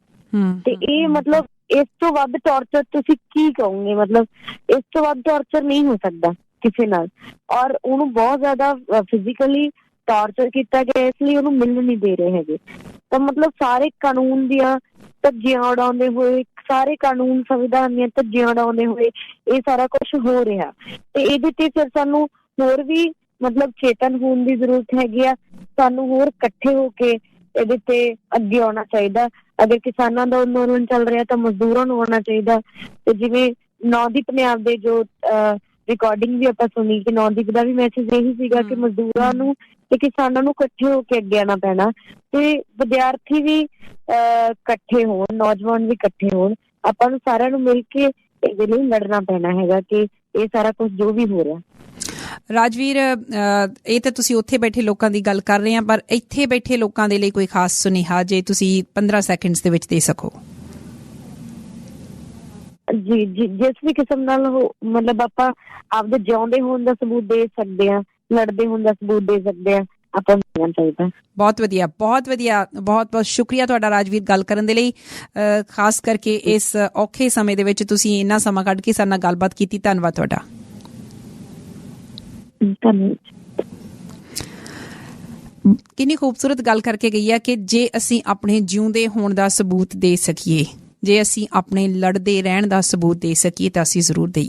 ਤੇ ਇਹ ਮਤਲਬ ਇਸ ਤੋਂ ਵੱਧ ਟਾਰਚਰ ਤੁਸੀਂ ਕੀ ਕਹੋਗੇ? ਮਤਲਬ ਇਸ ਤੋਂ ਵੱਧ ਟਾਰਚਰ ਨਹੀਂ ਹੋ ਸਕਦਾ ਕਿਸੇ ਨਾਲ। ਔਰ ਉਹਨੂੰ ਬਹੁਤ ਜ਼ਿਆਦਾ ਫਿਜ਼ੀਕਲੀ ਟਾਰਚਰ ਕੀਤਾ ਗਿਆ, ਇਸ ਲਈ ਉਹਨੂੰ ਮਿਲਣ ਨਹੀਂ ਦੇ ਰਹੇ ਹੈਗੇ। ਤਾਂ ਮਤਲਬ ਸਾਰੇ ਕਾਨੂੰਨ ਦੀਆਂ ਧੱਜੀਆਂ ਉਡਾਉਂਦੇ ਹੋਏ, ਸਾਰੇ ਕਾਨੂੰਨ ਸੰਵਿਧਾਨ ਦੀਆਂ ਧੱਜੀਆਂ ਉਡਾਉਂਦੇ ਹੋਏ ਇਹ ਸਾਰਾ ਕੁਛ ਹੋ ਰਿਹਾ। ਤੇ ਇਹਦੇ ਤੇ ਫਿਰ ਸਾਨੂੰ ਹੋਰ ਵੀ ਮਤਲਬ ਚੇਤਨ ਹੋਣ ਦੀ ਜ਼ਰੂਰਤ ਹੈਗੀ ਆ। ਸਾਨੂੰ ਹੋਰ ਇਕੱਠੇ ਹੋ ਕੇ ਇਹਦੇ ਤੇ ਅੱਗੇ ਆਉਣਾ ਚਾਹੀਦਾ। ਅਗਰ ਕਿਸਾਨਾਂ ਦਾ ਅੰਦੋਲਨ ਚੱਲ ਰਿਹਾ ਤਾਂ ਮਜ਼ਦੂਰਾਂ ਨੂੰ ਆਉਣਾ ਚਾਹੀਦਾ। ਤੇ ਜਿਵੇਂ ਨੌਦੀਪ ਨੇ ਆਪਦੇ ਜੋ ਰਿਕਾਰਡਿੰਗ ਵੀ ਆਪਾਂ ਸੁਣੀ ਕਿ ਨੌਦੀਪ ਦਾ ਵੀ ਮੈਸੇਜ ਇਹੀ ਸੀਗਾ ਕਿ ਮਜ਼ਦੂਰਾਂ ਨੂੰ ਤੇ ਕਿਸਾਨਾਂ ਨੂੰ ਇਕੱਠੇ ਹੋ ਕੇ ਅੱਗੇ ਆਉਣਾ ਪੈਣਾ ਤੇ ਵਿਦਿਆਰਥੀ ਵੀ ਇਕੱਠੇ ਹੋਣ, ਨੌਜਵਾਨ ਵੀ ਇਕੱਠੇ ਹੋਣ। ਆਪਾਂ ਨੂੰ ਸਾਰਿਆਂ ਨੂੰ ਮਿਲ ਕੇ ਇਹਦੇ ਲਈ ਲੜਨਾ ਪੈਣਾ ਹੈਗਾ ਕਿ ਇਹ ਸਾਰਾ ਕੁਛ ਜੋ ਵੀ ਹੋ ਰਿਹਾ। ਰਾਜਵੀਰ, ਇਹ ਤਾਂ ਤੁਸੀਂ ਉੱਥੇ ਬੈਠੇ ਲੋਕਾਂ ਦੀ ਗੱਲ ਕਰ ਰਹੇ ਆ, ਪਰ ਇੱਥੇ ਬੈਠੇ ਲੋਕਾਂ ਦੇ ਲਈ ਕੋਈ ਖਾਸ ਸੁਨੇਹਾ ਜੇ ਤੁਸੀਂ 15 ਸੈਕਿੰਡਸ ਦੇ ਵਿੱਚ ਦੇ ਸਕੋ? ਜੀ ਜਿਸ ਵੀ ਕਿਸਮ ਨਾਲ ਮਤਲਬ ਆਪਾਂ ਆਪਦੇ ਜਿਉਂਦੇ ਹੋਣ ਦਾ ਸਬੂਤ ਦੇ ਸਕਦੇ ਹਾਂ, ਲੜਦੇ ਹੋਣ ਦਾ ਸਬੂਤ ਦੇ ਸਕਦੇ ਹਾਂ, ਆਪਾਂ ਨੂੰ ਦੇਣਾ ਚਾਹੀਦਾ। ਬਹੁਤ ਵਧੀਆ, ਬਹੁਤ ਵਧੀਆ, ਬਹੁਤ ਬਹੁਤ ਸ਼ੁਕਰੀਆ ਤੁਹਾਡਾ ਰਾਜਵੀਰ ਗੱਲ ਕਰਨ ਦੇ ਲਈ, ਖਾਸ ਕਰਕੇ ਇਸ ਔਖੇ ਸਮੇਂ ਦੇ ਵਿੱਚ ਤੁਸੀਂ ਇੰਨਾ ਸਮਾਂ ਕੱਢ ਕੇ ਸਾਡੇ ਨਾਲ ਗੱਲਬਾਤ ਕੀਤੀ। ਧੰਨਵਾਦ ਤੁਹਾਡਾ। ਧੰਨਵਾਦ। ਕਿੰਨੀ ਖੂਬਸੂਰਤ ਗੱਲ ਕਰਕੇ ਗਈ ਹੈ ਕਿ ਜੇ ਅਸੀਂ ਆਪਣੇ ਜਿਉਂਦੇ ਹੋਣ ਦਾ ਸਬੂਤ ਦੇ ਸਕੀਏ, ਜੇ ਅਸੀਂ ਆਪਣੇ ਲੜਦੇ ਰਹਿਣ ਦਾ ਸਬੂਤ ਦੇ ਸਕੀਏ ਤਾਂ ਅਸੀਂ ਜ਼ਰੂਰ ਦੇਈਏ।